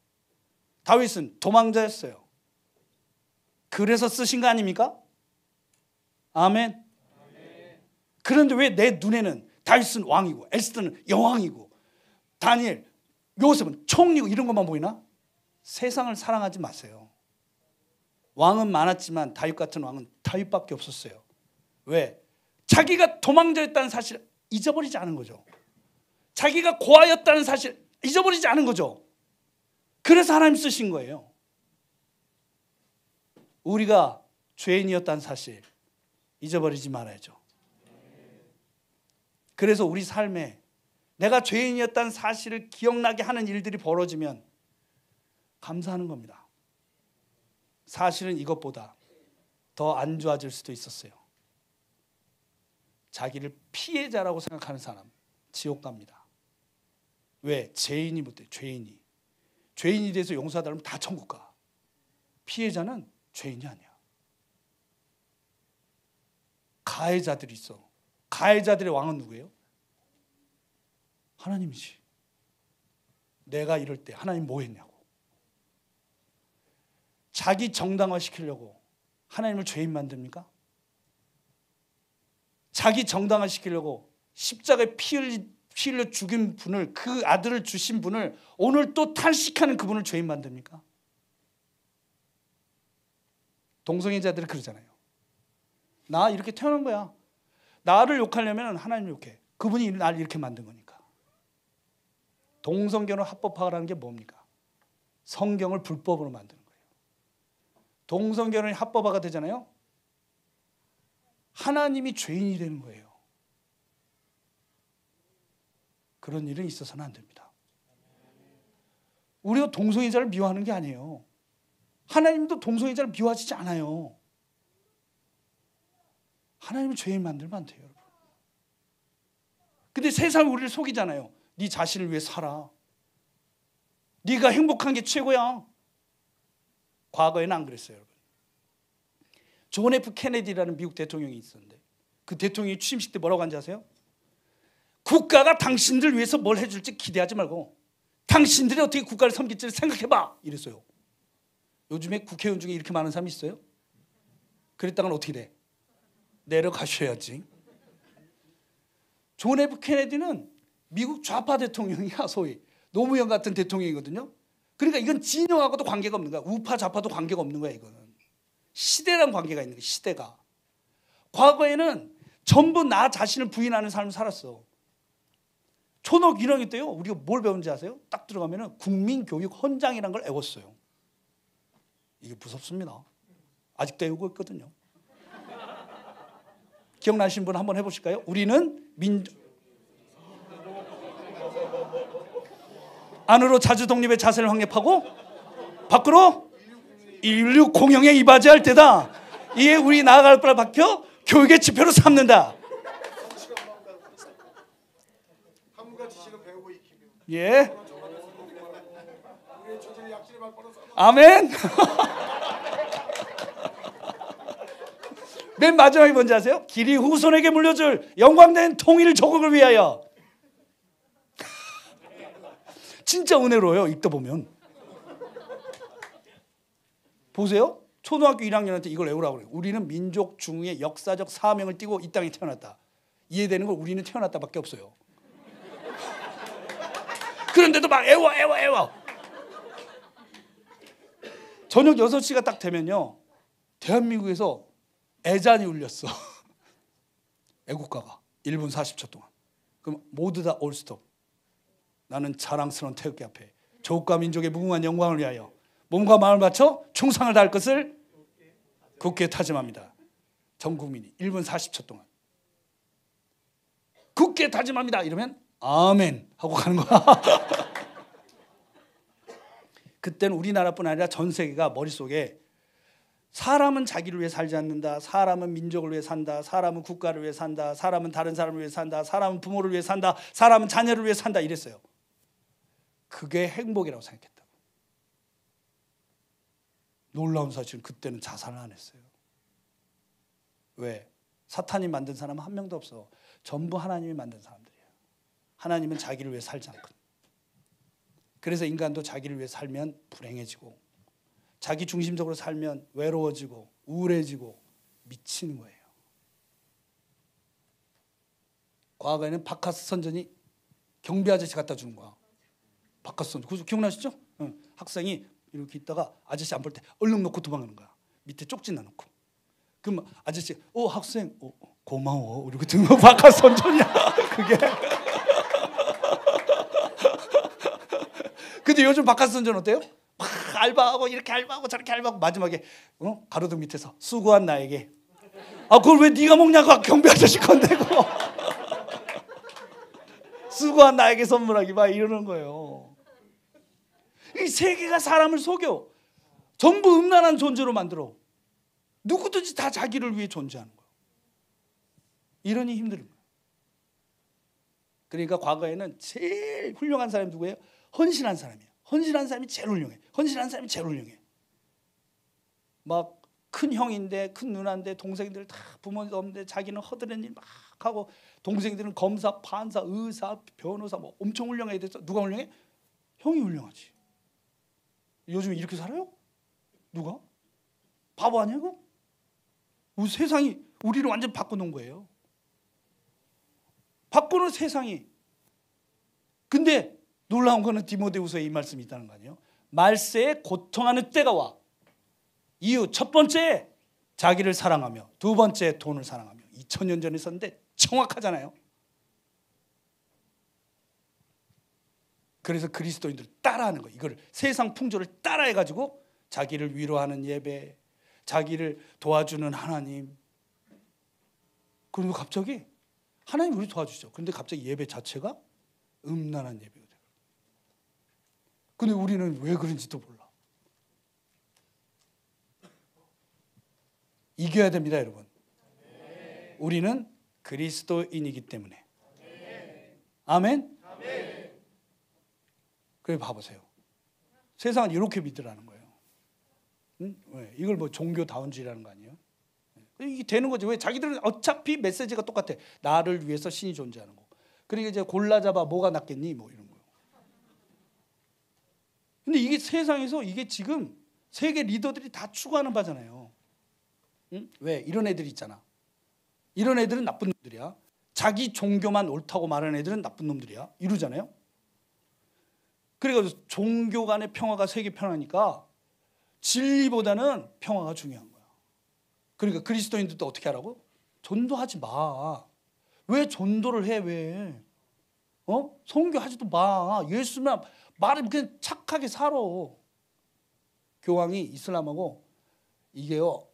다윗은 도망자였어요. 그래서 쓰신 거 아닙니까? 아멘. 그런데 왜 내 눈에는 다윗은 왕이고 에스더는 여왕이고 다니엘, 요셉은 총리고 이런 것만 보이나? 세상을 사랑하지 마세요. 왕은 많았지만 다윗 같은 왕은 다윗밖에 없었어요. 왜? 자기가 도망자였다는 사실 잊어버리지 않은 거죠. 자기가 고아였다는 사실 잊어버리지 않은 거죠. 그래서 하나님 쓰신 거예요. 우리가 죄인이었다는 사실 잊어버리지 말아야죠. 그래서 우리 삶에 내가 죄인이었다는 사실을 기억나게 하는 일들이 벌어지면 감사하는 겁니다. 사실은 이것보다 더 안 좋아질 수도 있었어요. 자기를 피해자라고 생각하는 사람 지옥 갑니다. 왜? 죄인이 못돼. 죄인이 돼서 용서하다면 다 천국 가. 피해자는 죄인이 아니야. 가해자들이 있어. 가해자들의 왕은 누구예요? 하나님이지. 내가 이럴 때 하나님 뭐 했냐고. 자기 정당화 시키려고 하나님을 죄인 만듭니까? 자기 정당화 시키려고 십자가에 피 흘려 죽인 분을, 그 아들을 주신 분을 오늘 또 탄식하는 그분을 죄인 만듭니까? 동성애자들이 그러잖아요. 나 이렇게 태어난 거야. 나를 욕하려면 하나님 욕해. 그분이 나를 이렇게 만든 거니까. 동성결혼 합법화라는 게 뭡니까? 성경을 불법으로 만드는 거예요. 동성결혼이 합법화가 되잖아요. 하나님이 죄인이 되는 거예요. 그런 일은 있어서는 안 됩니다. 우리가 동성애자를 미워하는 게 아니에요. 하나님도 동성애자를 미워하시지 않아요. 하나님은 죄인 만들면 안 돼요, 여러분. 근데 세상이 우리를 속이잖아요. 네 자신을 위해 살아. 네가 행복한 게 최고야. 과거에는 안 그랬어요, 여러분. 존 F 케네디라는 미국 대통령이 있었는데 그 대통령이 취임식 때 뭐라고 한지 아세요? 국가가 당신들 위해서 뭘 해줄지 기대하지 말고 당신들이 어떻게 국가를 섬길지를 생각해봐 이랬어요. 요즘에 국회의원 중에 이렇게 많은 사람이 있어요? 그랬다간 어떻게 돼? 내려가셔야지. 존 F 케네디는 미국 좌파 대통령이야. 소위 노무현 같은 대통령이거든요. 그러니까 이건 진영하고도 관계가 없는 거야. 우파 좌파도 관계가 없는 거야. 이거는 시대랑 관계가 있는 거야. 시대가. 과거에는 전부 나 자신을 부인하는 삶을 살았어. 초등학교 1학년 때요, 우리가 뭘 배운지 아세요? 딱 들어가면은 국민교육 헌장이라는 걸 외웠어요. 이게 무섭습니다. 아직도 외우고 있거든요. 기억나시는 분 한번 해보실까요? 우리는 안으로 자주 독립의 자세를 확립하고 밖으로 인류 공영에 이바지할 때다. 이에 우리 나아갈 바를 밝혀 교육의 지표로 삼는다. 예. 아멘. 맨 마지막에 뭔지 아세요? 길이 후손에게 물려줄 영광된 통일 조국을 위하여. 진짜 은혜로워요. 읽다 보면. 보세요. 초등학교 1학년한테 이걸 외우라고 그래요. 우리는 민족 중흥의 역사적 사명을 띠고 이 땅에 태어났다. 이해되는 걸 우리는 태어났다밖에 없어요. 그런데도 막 애워. 저녁 6시가 딱 되면요, 대한민국에서 애잔이 울렸어. 애국가가 1분 40초 동안. 그럼 모두 다 올스톱. 나는 자랑스러운 태극기 앞에 조국과 민족의 무궁한 영광을 위하여 몸과 마음을 바쳐 충성을 다할 것을 굳게 다짐합니다. 전 국민이 1분 40초 동안 굳게 다짐합니다. 이러면 아멘 하고 가는 거야. 그때는 우리나라뿐 아니라 전 세계가 머릿속에 사람은 자기를 위해 살지 않는다. 사람은 민족을 위해 산다. 사람은 국가를 위해 산다. 사람은 다른 사람을 위해 산다. 사람은 부모를 위해 산다. 사람은 자녀를 위해 산다. 이랬어요. 그게 행복이라고 생각했다고. 놀라운 사실은 그때는 자살을 안 했어요. 왜? 사탄이 만든 사람은 한 명도 없어. 전부 하나님이 만든 사람들이에요. 하나님은 자기를 위해 살지 않거든. 그래서 인간도 자기를 위해 살면 불행해지고 자기 중심적으로 살면 외로워지고 우울해지고 미치는 거예요. 과거에는 바카스 선전이 경비 아저씨 갖다 주는 거야. 바카스 선전. 그거 기억나시죠? 응. 학생이 이렇게 있다가 아저씨 안 볼 때 얼른 놓고 도망가는 거야. 밑에 쪽지 놔놓고. 그럼 아저씨, 학생, 고마워. 이러고 듣는 거 바카스 선전이야. 그게. 근데 요즘 바카스 선전 어때요? 막 알바하고 이렇게 알바하고 저렇게 알바하고 마지막에 가로등 밑에서 수고한 나에게 그걸 왜 네가 먹냐고 경비 아저씨 건네고 수고한 나에게 선물하기 막 이러는 거예요. 이 세계가 사람을 속여. 전부 음란한 존재로 만들어. 누구든지 다 자기를 위해 존재하는 거예요. 이러니 힘든 거예요. 그러니까 과거에는 제일 훌륭한 사람이 누구예요? 헌신한 사람이에요. 헌신한 사람이 제일 훌륭해. 헌신한 사람이 제일 훌륭해. 막 큰 형인데 큰 누나인데 동생들 다 부모도 없는데 자기는 허드렛 일 막 하고 동생들은 검사, 판사, 의사, 변호사 뭐 엄청 훌륭해야 돼서 누가 훌륭해? 형이 훌륭하지. 요즘 이렇게 살아요? 누가? 바보 아니고? 우리 세상이 우리를 완전 바꿔놓은 거예요. 바꾸는 세상이. 근데 놀라운 거는 디모데후서에 이 말씀이 있다는 거 아니에요? 말세에 고통하는 때가 와. 이유 첫 번째 자기를 사랑하며 두 번째 돈을 사랑하며. 2000년 전에 썼는데 정확하잖아요. 그래서 그리스도인들 따라하는 거예요. 이걸 세상 풍조를 따라해가지고 자기를 위로하는 예배, 자기를 도와주는 하나님. 그리고 갑자기 하나님 우리 도와주죠. 그런데 갑자기 예배 자체가 음란한 예배가 돼요. 근데 우리는 왜 그런지도 몰라. 이겨야 됩니다, 여러분. 우리는 그리스도인이기 때문에. 아멘? 그래 봐보세요. 세상은 이렇게 믿으라는 거예요. 응? 왜? 이걸 뭐 종교다운주의라는 거 아니에요? 이게 되는 거지. 왜? 자기들은 어차피 메시지가 똑같아. 나를 위해서 신이 존재하는 거. 그러니까 이제 골라잡아 뭐가 낫겠니? 뭐 이런 거예요. 근데 이게 세상에서 이게 지금 세계 리더들이 다 추구하는 바잖아요. 응? 왜? 이런 애들이 있잖아. 이런 애들은 나쁜 놈들이야. 자기 종교만 옳다고 말하는 애들은 나쁜 놈들이야. 이러잖아요. 그래서 종교 간의 평화가 세계 평화니까 진리보다는 평화가 중요한 거야. 그러니까 그리스도인들도 어떻게 하라고? 전도하지 마. 왜 전도를 해? 왜? 선교하지도 마. 예수만 말을 그냥 착하게 살아. 교황이 이슬람하고 이게요,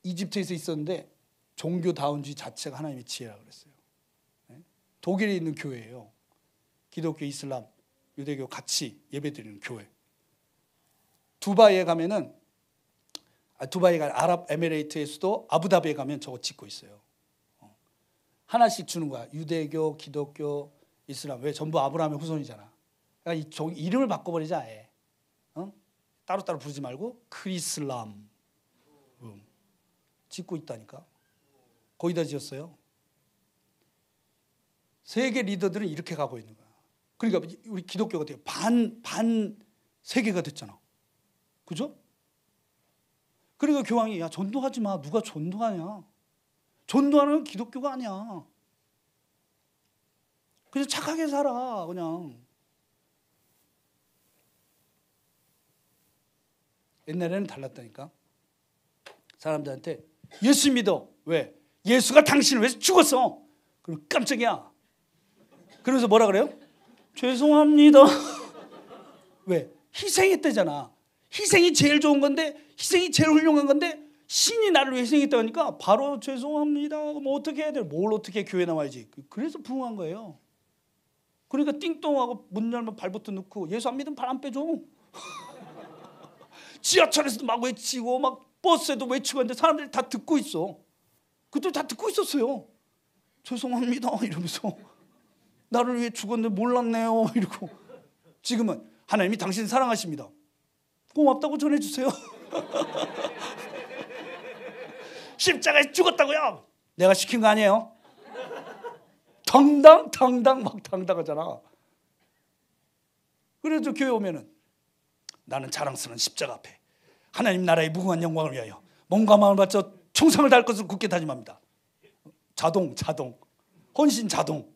이집트에서 있었는데 종교다운주의 자체가 하나님의 지혜라고 그랬어요. 독일에 있는 교회예요. 기독교, 이슬람, 유대교 같이 예배드리는 교회. 두바이에 가면은, 두바이가 아랍에미레이트의 수도 아부다비에 가면 저거 짓고 있어요. 하나씩 주는 거야. 유대교, 기독교, 이슬람. 왜? 전부 아브라함의 후손이잖아. 그러니까 이 이름을 바꿔버리자. 아예. 따로따로 부르지 말고 크리슬람 짓고 있다니까. 거기다 지었어요. 세계 리더들은 이렇게 가고 있는 거야. 그러니까 우리 기독교가 어때요? 반 세계가 됐잖아. 그죠? 그러니까 교황이, 야, 전도하지 마. 누가 전도하냐? 전도하는 기독교가 아니야. 그냥 착하게 살아. 그냥. 옛날에는 달랐다니까. 사람들한테 예수 믿어. 왜? 예수가 당신을 위해서 죽었어. 그럼 깜짝이야. 그래서 뭐라 그래요? 죄송합니다. 왜? 희생했대잖아. 희생이 제일 좋은 건데, 희생이 제일 훌륭한 건데, 신이 나를 위해 희생했다고 하니까 바로 죄송합니다. 뭐 어떻게 해야 돼? 뭘 어떻게 교회 나와야지. 그래서 부흥한 거예요. 그러니까 띵똥하고 문 열면 발부터 넣고, 예수 안 믿으면 발 안 빼줘. 지하철에서도 막 외치고 막 버스에도 외치고 하는데 사람들이 다 듣고 있어. 그때 다 듣고 있었어요. 죄송합니다 이러면서, 나를 위해 죽었는데 몰랐네요 이러고. 지금은 하나님이 당신 사랑하십니다. 고맙다고 전해주세요. 십자가에 죽었다고요. 내가 시킨 거 아니에요. 당당 막 당당하잖아. 그래서 교회 오면은 나는 자랑스러운 십자가 앞에 하나님 나라의 무궁한 영광을 위하여 몸과 마음을 바쳐 충성을 다할 것을 굳게 다짐합니다. 자동 헌신 자동.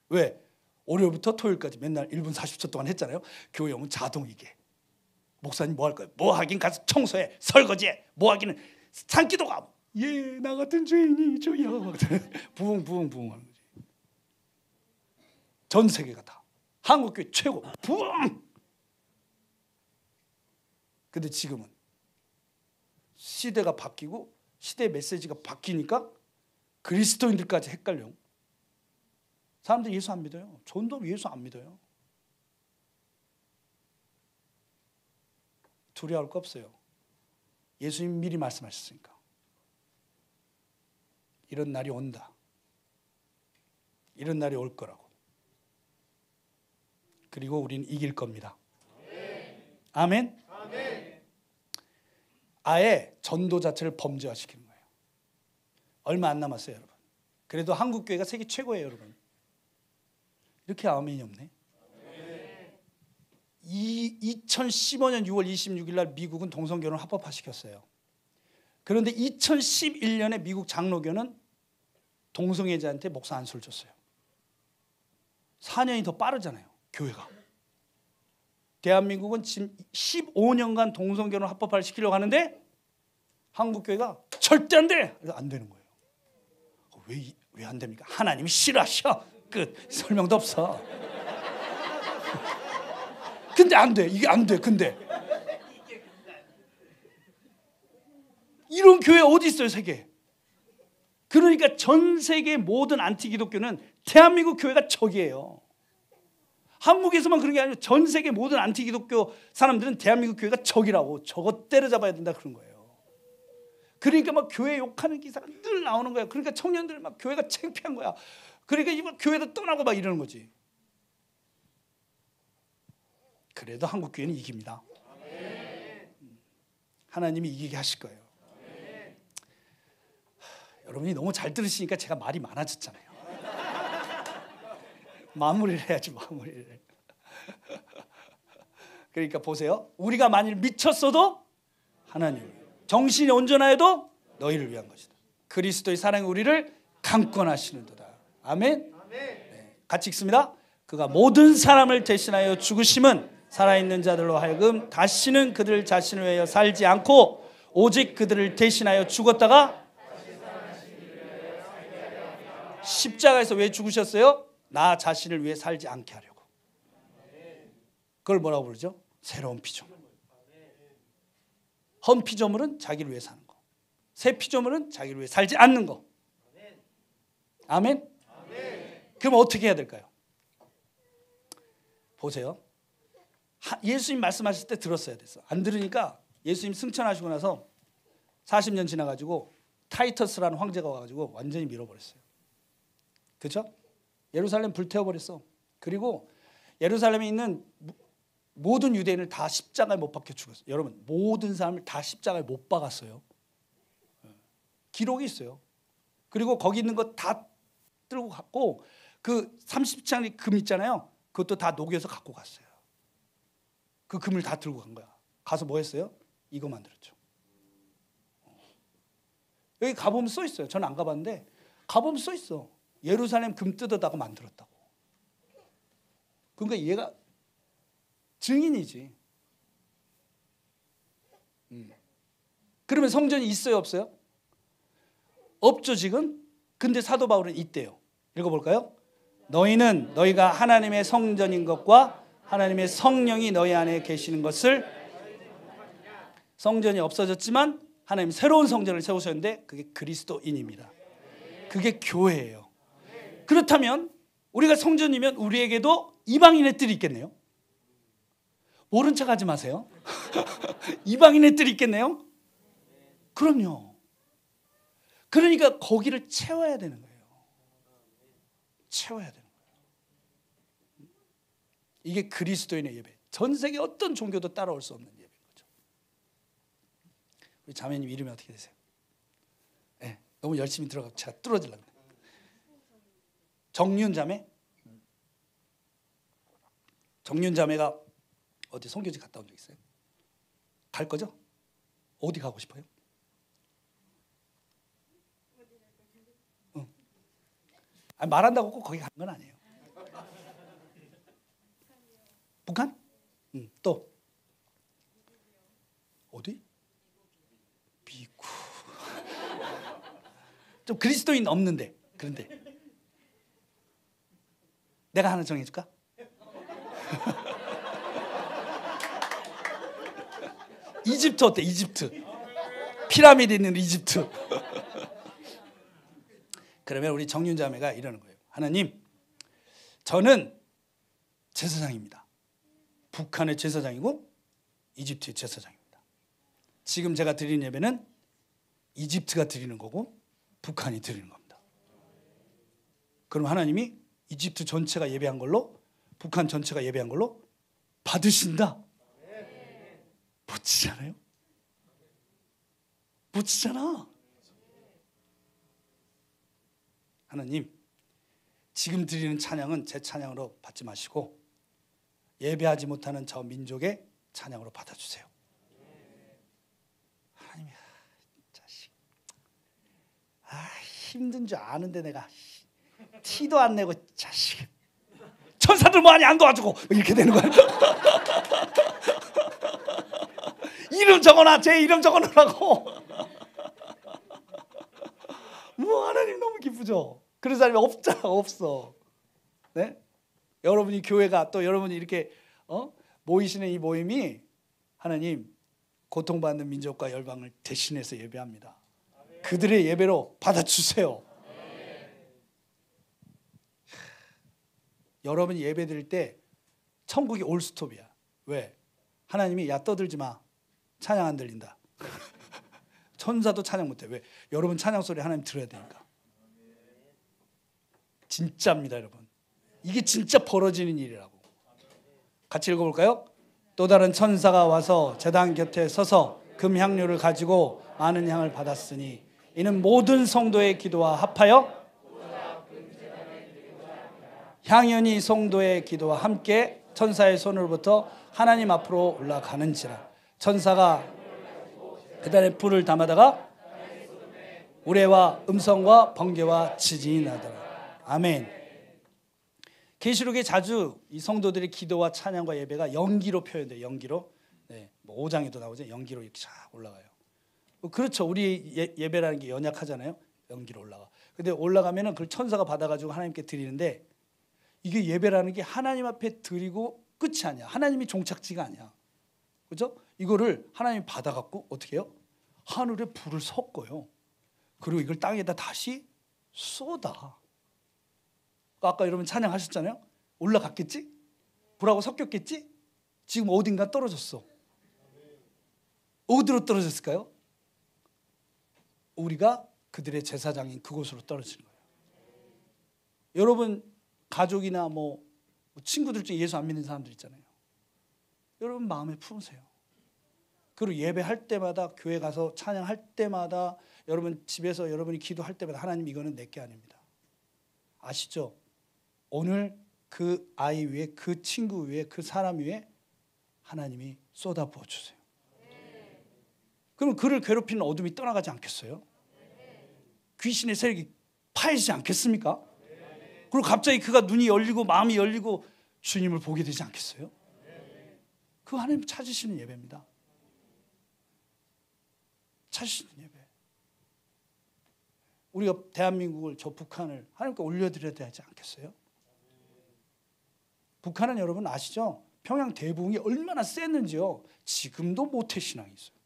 왜? 월요일부터 토요일까지 맨날 1분 40초 동안 했잖아요. 교회 오면 자동. 이게 목사님 뭐 할 거예요? 뭐 하긴 가서 청소해, 설거지해. 뭐 하기는 산기도가. 예, 나 같은 죄인이 주여. 부흥 하는 거지. 전 세계가 다 한국교회 최고 부흥. 근데 지금은 시대가 바뀌고 시대의 메시지가 바뀌니까 그리스도인들까지 헷갈려. 사람들이 예수 안 믿어요. 전도 예수 안 믿어요. 두려워할 거 없어요. 예수님 미리 말씀하셨으니까. 이런 날이 온다. 이런 날이 올 거라고. 그리고 우리는 이길 겁니다. 아멘. 아예 전도 자체를 범죄화시키는 거예요. 얼마 안 남았어요, 여러분. 그래도 한국 교회가 세계 최고예요, 여러분. 이렇게 아멘이 없네. 2015년 6월 26일 날 미국은 동성결혼을 합법화시켰어요. 그런데 2011년에 미국 장로교는 동성애자한테 목사 안수를 줬어요. 4년이 더 빠르잖아요, 교회가. 대한민국은 지금 15년간 동성결혼 합법화를 시키려고 하는데 한국 교회가 절대 안 돼. 그래서 안 되는 거예요. 왜 안 됩니까? 하나님이 싫어하셔. 끝. 설명도 없어. 근데 안 돼. 이게 안 돼. 근데 이런 교회 어디 있어요, 세계? 그러니까 전 세계 모든 안티기독교는 대한민국 교회가 적이에요. 한국에서만 그런 게 아니고 전 세계 모든 안티기독교 사람들은 대한민국 교회가 적이라고. 저거 때려잡아야 된다 그런 거예요. 그러니까 막 교회 욕하는 기사가 늘 나오는 거야. 그러니까 청년들 막 교회가 창피한 거야. 그러니까 이거 교회도 떠나고 막 이러는 거지. 그래도 한국 교회는 이깁니다. 하나님이 이기게 하실 거예요. 여러분이 너무 잘 들으시니까 제가 말이 많아졌잖아요. 마무리를 해야지, 마무리를. 그러니까 보세요. 우리가 만일 미쳤어도 하나님, 정신이 온전하여도 너희를 위한 것이다. 그리스도의 사랑이 우리를 강권하시는도다. 아멘. 네, 같이 읽습니다. 그가 모든 사람을 대신하여 죽으심은 살아있는 자들로 하여금 다시는 그들 자신을 위하여 살지 않고 오직 그들을 대신하여 죽었다가 십자가에서 왜 죽으셨어요? 나 자신을 위해 살지 않게 하려고. 그걸 뭐라고 부르죠? 새로운 피조물. 헌 피조물은 자기를 위해 사는 거. 새 피조물은 자기를 위해 살지 않는 거. 아멘? 그럼 어떻게 해야 될까요? 보세요. 예수님 말씀하실 때 들었어야 됐어. 안 들으니까 예수님 승천하시고 나서 40년 지나가지고 타이터스라는 황제가 와가지고 완전히 밀어버렸어요. 그렇죠? 예루살렘 불태워버렸어. 그리고 예루살렘에 있는 모든 유대인을 다 십자가에 못 박혀 죽였어요. 여러분, 모든 사람을 다 십자가에 못 박았어요. 기록이 있어요. 그리고 거기 있는 거 다 들고 갔고 그 30장의 금 있잖아요. 그것도 다 녹여서 갖고 갔어요. 그 금을 다 들고 간 거야. 가서 뭐 했어요? 이거 만들었죠. 여기 가보면 써 있어요. 저는 안 가봤는데 가보면 써 있어. 예루살렘 금 뜯어다가 만들었다고. 그러니까 얘가 증인이지. 그러면 성전이 있어요, 없어요? 없죠 지금. 근데 사도 바울은 있대요. 읽어볼까요? 너희는 너희가 하나님의 성전인 것과 하나님의 성령이 너희 안에 계시는 것을. 성전이 없어졌지만 하나님 새로운 성전을 세우셨는데 그게 그리스도인입니다. 그게 교회예요. 그렇다면 우리가 성전이면 우리에게도 이방인의 뜰이 있겠네요. 모른 척 하지 마세요. 이방인의 뜰이 있겠네요. 그럼요. 그러니까 거기를 채워야 되는 거예요. 채워야 되는 거예요. 이게 그리스도인의 예배. 전 세계 어떤 종교도 따라올 수 없는 예배인 거죠. 우리 자매님 이름이 어떻게 되세요? 네, 너무 열심히 들어가고 제가 뚫어지려고 그래요. 정윤자매? 정윤자매가 어디 선교지 갔다 온 적 있어요? 갈 거죠? 어디 가고 싶어요? 응. 아니, 말한다고 꼭 거기 가는 건 아니에요. 북한? 응. 또 어디? 미국. 좀 그리스도인 없는데. 그런데 내가 하나 정해줄까? 이집트 어때? 이집트. 피라미드 있는 이집트. 그러면 우리 정윤자매가 이러는 거예요. 하나님, 저는 제사장입니다. 북한의 제사장이고 이집트의 제사장입니다. 지금 제가 드리는 예배는 이집트가 드리는 거고 북한이 드리는 겁니다. 그럼 하나님이 이집트 전체가 예배한 걸로 북한 전체가 예배한 걸로 받으신다. 멋지잖아요? 멋지잖아. 하나님, 지금 드리는 찬양은 제 찬양으로 받지 마시고 예배하지 못하는 저 민족의 찬양으로 받아주세요. 하나님, 자식, 힘든 줄 아는데 내가 티도 안 내고 자식, 천사들 많이 안 도와주고 이렇게 되는 거야. 이름 적어놔, 제 이름 적어놓으라고. 뭐 하나님 너무 기쁘죠. 그런 사람이 없잖아, 없어. 네? 여러분이 교회가 또 여러분이 이렇게 모이시는 이 모임이 하나님 고통받는 민족과 열방을 대신해서 예배합니다. 그들의 예배로 받아주세요. 여러분이 예배 드릴 때 천국이 올스톱이야. 왜? 하나님이 야 떠들지 마. 찬양 안 들린다. 천사도 찬양 못해. 왜? 여러분 찬양 소리 하나님 들어야 되니까. 진짜입니다, 여러분. 이게 진짜 벌어지는 일이라고. 같이 읽어볼까요? 또 다른 천사가 와서 제단 곁에 서서 금향료를 가지고 많은 향을 받았으니 이는 모든 성도의 기도와 합하여 향연이 성도의 기도와 함께 천사의 손으로부터 하나님 앞으로 올라가는지라. 천사가 그달에 불을 담아다가 우레와 음성과 번개와 지진이 나더라. 아멘. 계시록에 자주 이 성도들의 기도와 찬양과 예배가 연기로 표현돼요. 연기로. 네, 뭐 5장에도 나오죠. 연기로 이렇게 쫙 올라가요. 그렇죠. 우리 예배라는 게 연약하잖아요. 연기로 올라가. 근데 올라가면은 그걸 천사가 받아가지고 하나님께 드리는데, 이게 예배라는 게 하나님 앞에 드리고 끝이 아니야. 하나님이 종착지가 아니야. 그죠? 이거를 하나님이 받아갖고 어떻게 해요? 하늘에 불을 섞어요. 그리고 이걸 땅에다 다시 쏟아. 아까 여러분 찬양하셨잖아요. 올라갔겠지? 불하고 섞였겠지? 지금 어딘가 떨어졌어. 어디로 떨어졌을까요? 우리가 그들의 제사장인 그곳으로 떨어지는 거예요. 여러분 가족이나 뭐 친구들 중에 예수 안 믿는 사람들 있잖아요. 여러분 마음에 품으세요. 그리고 예배할 때마다, 교회 가서 찬양할 때마다, 여러분 집에서 여러분이 기도할 때마다 하나님 이거는 내게 아닙니다. 아시죠? 오늘 그 아이 위에, 그 친구 위에, 그 사람 위에 하나님이 쏟아부어 주세요. 그럼 그를 괴롭히는 어둠이 떠나가지 않겠어요? 귀신의 세력이 파해지지 않겠습니까? 그리고 갑자기 그가 눈이 열리고 마음이 열리고 주님을 보게 되지 않겠어요? 그 하나님 찾으시는 예배입니다. 찾으시는 예배. 우리가 대한민국을, 저 북한을 하나님께 올려드려야 되지 않겠어요? 북한은 여러분 아시죠? 평양 대붕이 얼마나 셌는지요. 지금도 모태신앙이 있어요.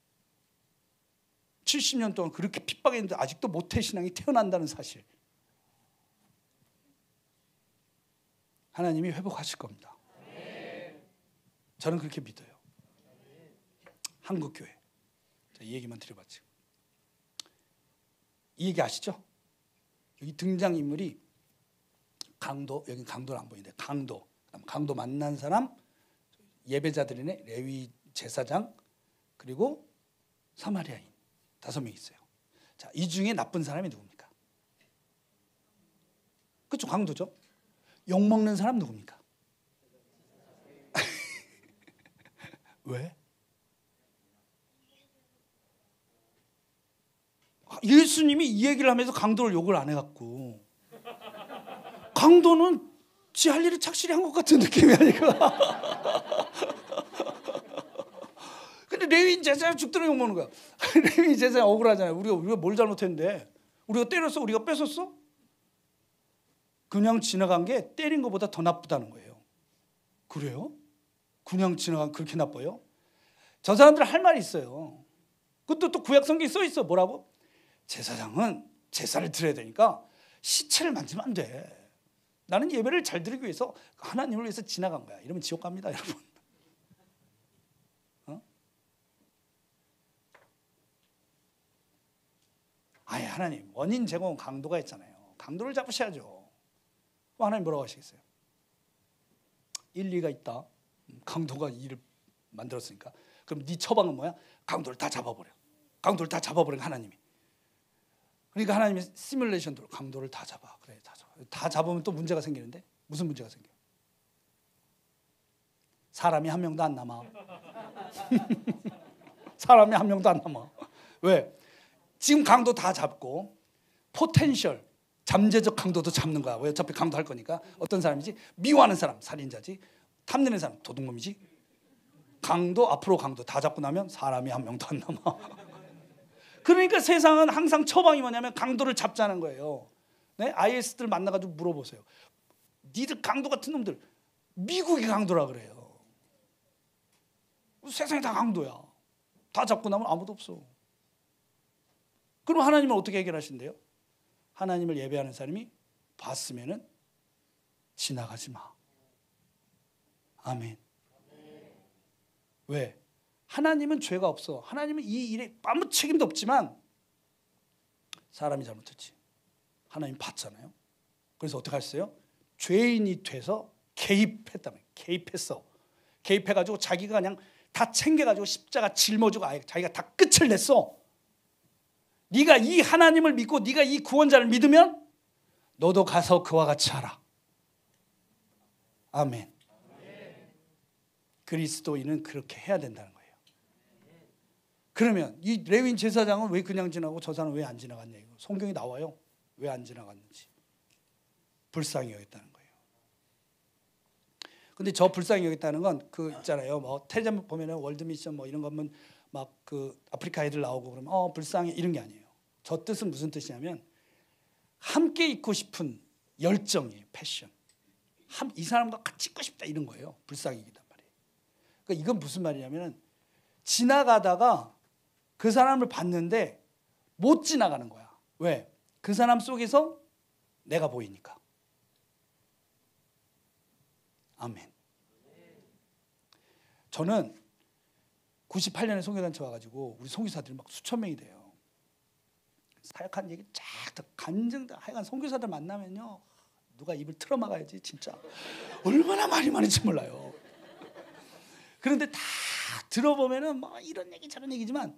70년 동안 그렇게 핍박했는데 아직도 모태신앙이 태어난다는 사실. 하나님이 회복하실 겁니다. 저는 그렇게 믿어요. 한국교회. 이 얘기만 드려봤지. 이 얘기 아시죠? 여기 등장인물이 강도, 여기 강도는 안 보이는데 강도 만난 사람, 예배자들이네, 레위 제사장, 그리고 사마리아인 5명 있어요. 자, 이 중에 나쁜 사람이 누굽니까? 그렇죠, 강도죠. 욕먹는 사람 누굽니까? 왜? 예수님이 이 얘기를 하면서 강도를 욕을 안 해갖고, 강도는 지 할 일을 착실히 한 것 같은 느낌이 아니까. 근데 레위인 제사장 죽도록 욕먹는 거야. 레위인 제사장 억울하잖아요. 우리가 뭘 잘못했는데? 우리가 때렸어? 우리가 뺏었어? 그냥 지나간 게 때린 것보다 더 나쁘다는 거예요. 그래요? 그냥 지나간 그렇게 나빠요? 저 사람들 할 말이 있어요. 그것도 또 구약 성경에 써 있어. 뭐라고? 제사장은 제사를 드려야 되니까 시체를 만지면 안 돼. 나는 예배를 잘 드리기 위해서, 하나님을 위해서 지나간 거야. 이러면 지옥 갑니다, 여러분. 아예 하나님, 원인 제공은 강도가 있잖아요. 강도를 잡으셔야죠. 하나님 뭐라고 하시겠어요? 일리가 있다. 강도가 일을 만들었으니까. 그럼 네 처방은 뭐야? 강도를 다 잡아버려. 강도를 다 잡아버린 하나님이. 그러니까 하나님이 시뮬레이션대로 강도를 다 잡아. 그래, 다 잡아. 다 잡으면 또 문제가 생기는데, 무슨 문제가 생겨? 사람이 한 명도 안 남아. 사람이 한 명도 안 남아. 왜? 지금 강도 다 잡고 포텐셜, 잠재적 강도도 잡는 거야. 왜? 어차피 강도할 거니까. 어떤 사람이지? 미워하는 사람, 살인자지. 탐내는 사람, 도둑놈이지. 강도, 앞으로 강도 다 잡고 나면 사람이 한 명도 안 남아. 그러니까 세상은 항상 처방이 뭐냐면 강도를 잡자는 거예요. 네? IS들 만나가지고 물어보세요. 니들 강도 같은 놈들, 미국이 강도라 그래요. 세상이 다 강도야. 다 잡고 나면 아무도 없어. 그럼 하나님은 어떻게 해결하신대요? 하나님을 예배하는 사람이 봤으면은 지나가지 마. 아멘. 왜? 하나님은 죄가 없어. 하나님은 이 일에 아무 책임도 없지만 사람이 잘못했지. 하나님 봤잖아요. 그래서 어떻게 하셨어요? 죄인이 돼서 개입했다며. 개입했어. 개입해가지고 자기가 그냥 다 챙겨가지고 십자가 짊어지고 자기가 다 끝을 냈어. 네가 이 하나님을 믿고 네가 이 구원자를 믿으면 너도 가서 그와 같이 하라. 아멘. 그리스도인은 그렇게 해야 된다는 거예요. 그러면 이 레위인 제사장은 왜 그냥 지나고 저 사람은 왜 안 지나갔냐, 이거 성경이 나와요. 왜 안 지나갔는지. 불쌍히 여겼다는 거예요. 근데 저 불쌍히 여겼다는 건 그 있잖아요. 뭐 텔레비전 보면은 월드 미션 뭐 이런 거면 막 그 아프리카 애들 나오고 그러면 불쌍해 이런 게 아니에요. 저 뜻은 무슨 뜻이냐면 함께 있고 싶은 열정이에요. 패션. 이 사람과 같이 있고 싶다 이런 거예요. 불쌍히 여긴단 말이에요. 그러니까 이건 무슨 말이냐면 지나가다가 그 사람을 봤는데 못 지나가는 거야. 왜? 그 사람 속에서 내가 보이니까. 아멘. 저는 98년에 선교단체 와가지고 우리 선교사들이 막 수천 명이 돼요. 사역한 얘기 쫙 간증다. 하여간 선교사들 만나면요, 누가 입을 틀어막아야지 진짜 얼마나 말이 많은지 몰라요. 그런데 다 들어보면은 뭐 이런 얘기 저런 얘기지만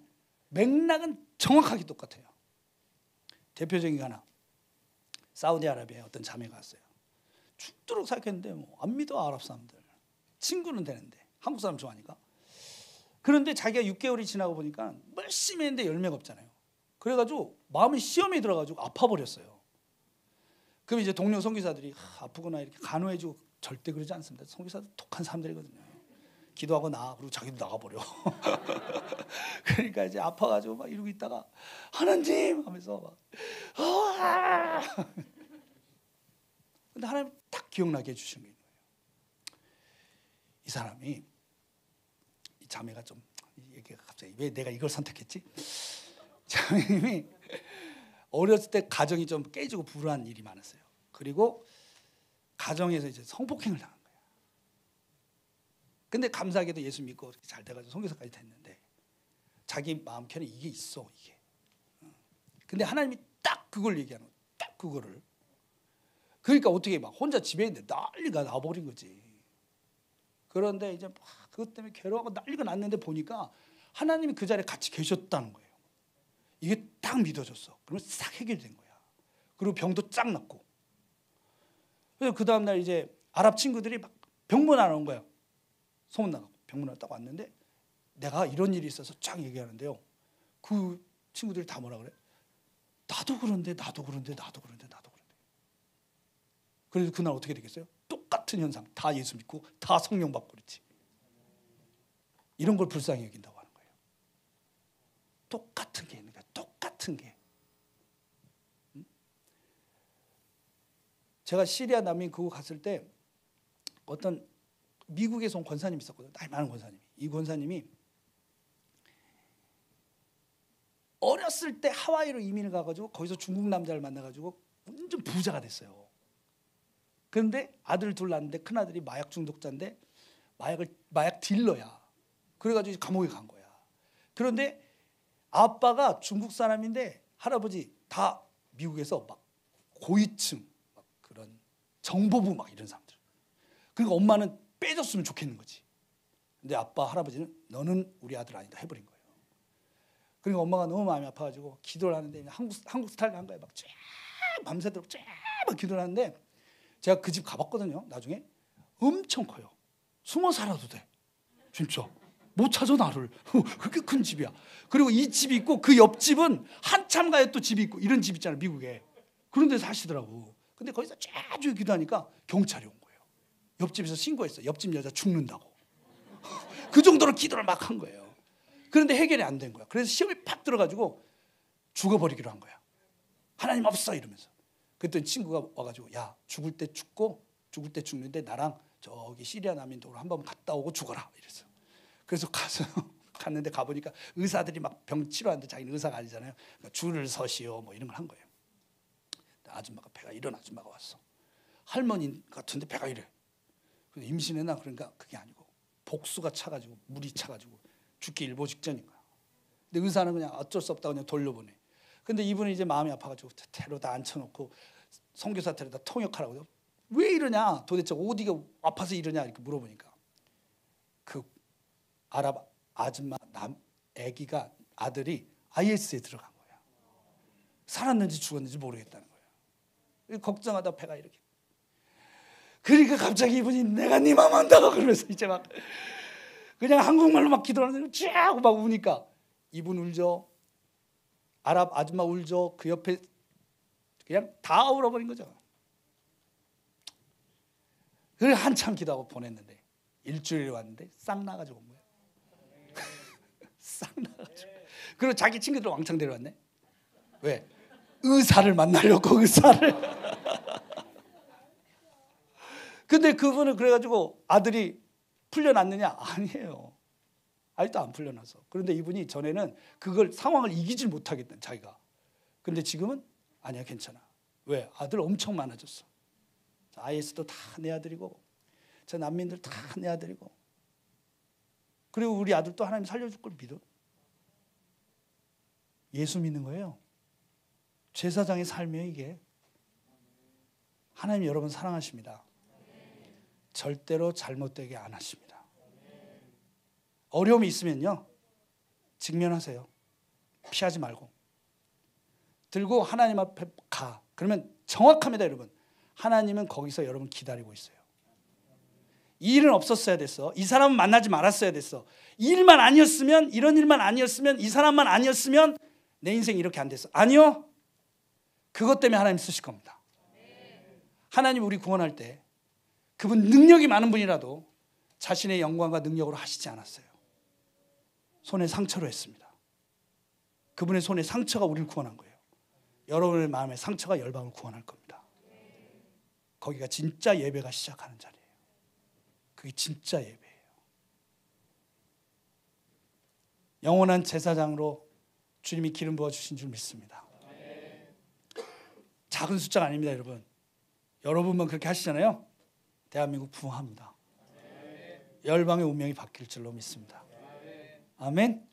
맥락은 정확하게 똑같아요. 대표적인 게 하나, 사우디아라비아에 어떤 자매가 왔어요. 죽도록 사역했는데 뭐 안 믿어. 아랍 사람들 친구는 되는데 한국 사람 좋아하니까. 그런데 자기가 6개월이 지나고 보니까 열심히 했는데 열매가 없잖아요. 그래가지고 마음이 시험에 들어가지고 아파버렸어요. 그럼 이제 동료 선교사들이 아프구나 이렇게 간호해주고, 절대 그러지 않습니다. 선교사들 독한 사람들이거든요. 기도하고 그리고 자기도 나가버려. 그러니까 이제 아파가지고 막 이러고 있다가 하나님 하면서 막 근데 하나님 딱 기억나게 해주시는 게 있는 거예요. 이 사람이, 이 자매가 좀, 이게 갑자기 왜 내가 이걸 선택했지? 자매님이 어렸을 때 가정이 좀 깨지고 불우한 일이 많았어요. 그리고 가정에서 이제 성폭행을 당한 거예요. 근데 감사하게도 예수 믿고 잘 돼가지고 선교사까지 됐는데 자기 마음 편에 이게 있어, 이게. 근데 하나님이 딱 그걸 얘기하는 거예요. 딱 그거를. 그러니까 어떻게 막 혼자 집에 있는데 난리가 나버린 거지. 그런데 이제 막 그것 때문에 괴로워하고 난리가 났는데 보니까 하나님이 그 자리에 같이 계셨다는 거예요. 이게 딱 믿어졌어. 그러면 싹 해결된 거야. 그리고 병도 쫙 낫고. 그래서 그 다음날 이제 아랍 친구들이 막 병문안 온 거야. 소문 나가고 병문안 딱 왔는데 내가 이런 일이 있어서 쫙 얘기하는데요. 그 친구들이 다 뭐라 그래? 나도 그런데. 그래서 그날 어떻게 되겠어요? 똑같은 현상. 다 예수 믿고 다 성령 받고 그렇지. 이런 걸 불쌍히 여긴다고 하는 거예요. 똑같은 게 있는 거야. 똑같은 게. 제가 시리아 난민 그거 갔을 때 어떤 미국에서 온 권사님이 있었거든요. 나이 많은 권사님이. 이 권사님이 어렸을 때 하와이로 이민을 가가지고 거기서 중국 남자를 만나가지고 완전 부자가 됐어요. 그런데 아들 둘 낳았는데 큰 아들이 마약 중독자인데 마약 딜러야. 그래가지고 감옥에 간 거야. 그런데 아빠가 중국 사람인데 할아버지 다 미국에서 막 고위층, 막 그런 정보부 막 이런 사람들. 그러니까 엄마는 빼줬으면 좋겠는 거지. 근데 아빠 할아버지는 너는 우리 아들 아니다 해버린 거예요. 그러니까 엄마가 너무 마음이 아파가지고 기도를 하는데 한국 스타일 한 거예요. 막 쫙 밤새도록 쫙 막 기도를 하는데 제가 그 집 가봤거든요. 나중에 엄청 커요. 숨어 살아도 돼. 진짜 못 찾아 나를. 그렇게 큰 집이야. 그리고 이 집이 있고 그 옆집은 한참 가야 또 집이 있고 이런 집 있잖아요. 미국에. 그런 데서 사시더라고. 근데 거기서 쫙 기도하니까 경찰이 온 거예요. 옆집에서 신고했어. 옆집 여자 죽는다고. 그 정도로 기도를 막 한 거예요. 그런데 해결이 안 된 거야. 그래서 시험이 팍 들어가지고 죽어버리기로 한 거야. 하나님 없어 이러면서. 그랬더니 친구가 와가지고 야 죽을 때 죽고 죽을 때 죽는데 나랑 저기 시리아 난민도로 한번 갔다 오고 죽어라 이랬어. 그래서 가서 갔는데 가보니까 의사들이 막 병 치료하는데 자기는 의사가 아니잖아요. 그러니까 줄을 서시오 뭐 이런 걸 한 거예요. 아줌마가 배가 이런 아줌마가 왔어. 할머니 같은데 배가 이래. 그래서 임신했나 그러니까 그게 아니고 복수가 차가지고 물이 차가지고 죽기 일보 직전인 거야. 근데 의사는 그냥 어쩔 수 없다고 그냥 돌려보내. 근데 이분은 이제 마음이 아파가지고 데려다 앉혀놓고 선교사 데려다 통역하라고. 왜 이러냐 도대체 어디가 아파서 이러냐 이렇게 물어보니까 그 아랍 아줌마 아기가 아들이 IS에 들어간 거야. 살았는지 죽었는지 모르겠다는 거야. 걱정하다 배가 이렇게. 그러니까 갑자기 이분이 내가 네 맘 안다 그러면서 이제 막 그냥 한국말로 막 기도하는데 쫙 막 우니까 이분 울죠. 아랍 아줌마 울죠. 그 옆에 그냥 다 울어버린 거죠. 그래 한참 기도하고 보냈는데 일주일에 왔는데 싹 나가지고 온 거예요. 싹 나가지고. 그리고 자기 친구들 왕창 데려왔네. 왜? 의사를 만나려고 의사를. 근데 그분은 그래가지고 아들이 풀려났느냐? 아니에요. 아직도 안 풀려나서. 그런데 이분이 전에는 그걸 상황을 이기질 못하겠다는 자기가. 근데 지금은 아니야 괜찮아. 왜? 아들 엄청 많아졌어. IS도 다 내 아들이고 저 난민들 다 내 아들이고 그리고 우리 아들도 하나님 살려줄 걸 믿어. 예수 믿는 거예요. 제사장의 삶이에요 이게. 하나님 여러분 사랑하십니다. 절대로 잘못되게 안 하십니다. 어려움이 있으면요 직면하세요. 피하지 말고 들고 하나님 앞에 가. 그러면 정확합니다 여러분. 하나님은 거기서 여러분 기다리고 있어요. 이 일은 없었어야 됐어. 이 사람은 만나지 말았어야 됐어. 이 일만 아니었으면 이런 일만 아니었으면 이 사람만 아니었으면 내 인생이 이렇게 안 됐어. 아니요. 그것 때문에 하나님 쓰실 겁니다. 하나님 우리 구원할 때 그분 능력이 많은 분이라도 자신의 영광과 능력으로 하시지 않았어요. 손에 상처로 했습니다. 그분의 손에 상처가 우리를 구원한 거예요. 여러분의 마음에 상처가 열방을 구원할 겁니다. 거기가 진짜 예배가 시작하는 자리예요. 그게 진짜 예배예요. 영원한 제사장으로 주님이 기름 부어주신 줄 믿습니다. 작은 숫자가 아닙니다 여러분. 여러분만 그렇게 하시잖아요. 대한민국 부흥합니다. 열방의 운명이 바뀔 줄로 믿습니다. 아멘.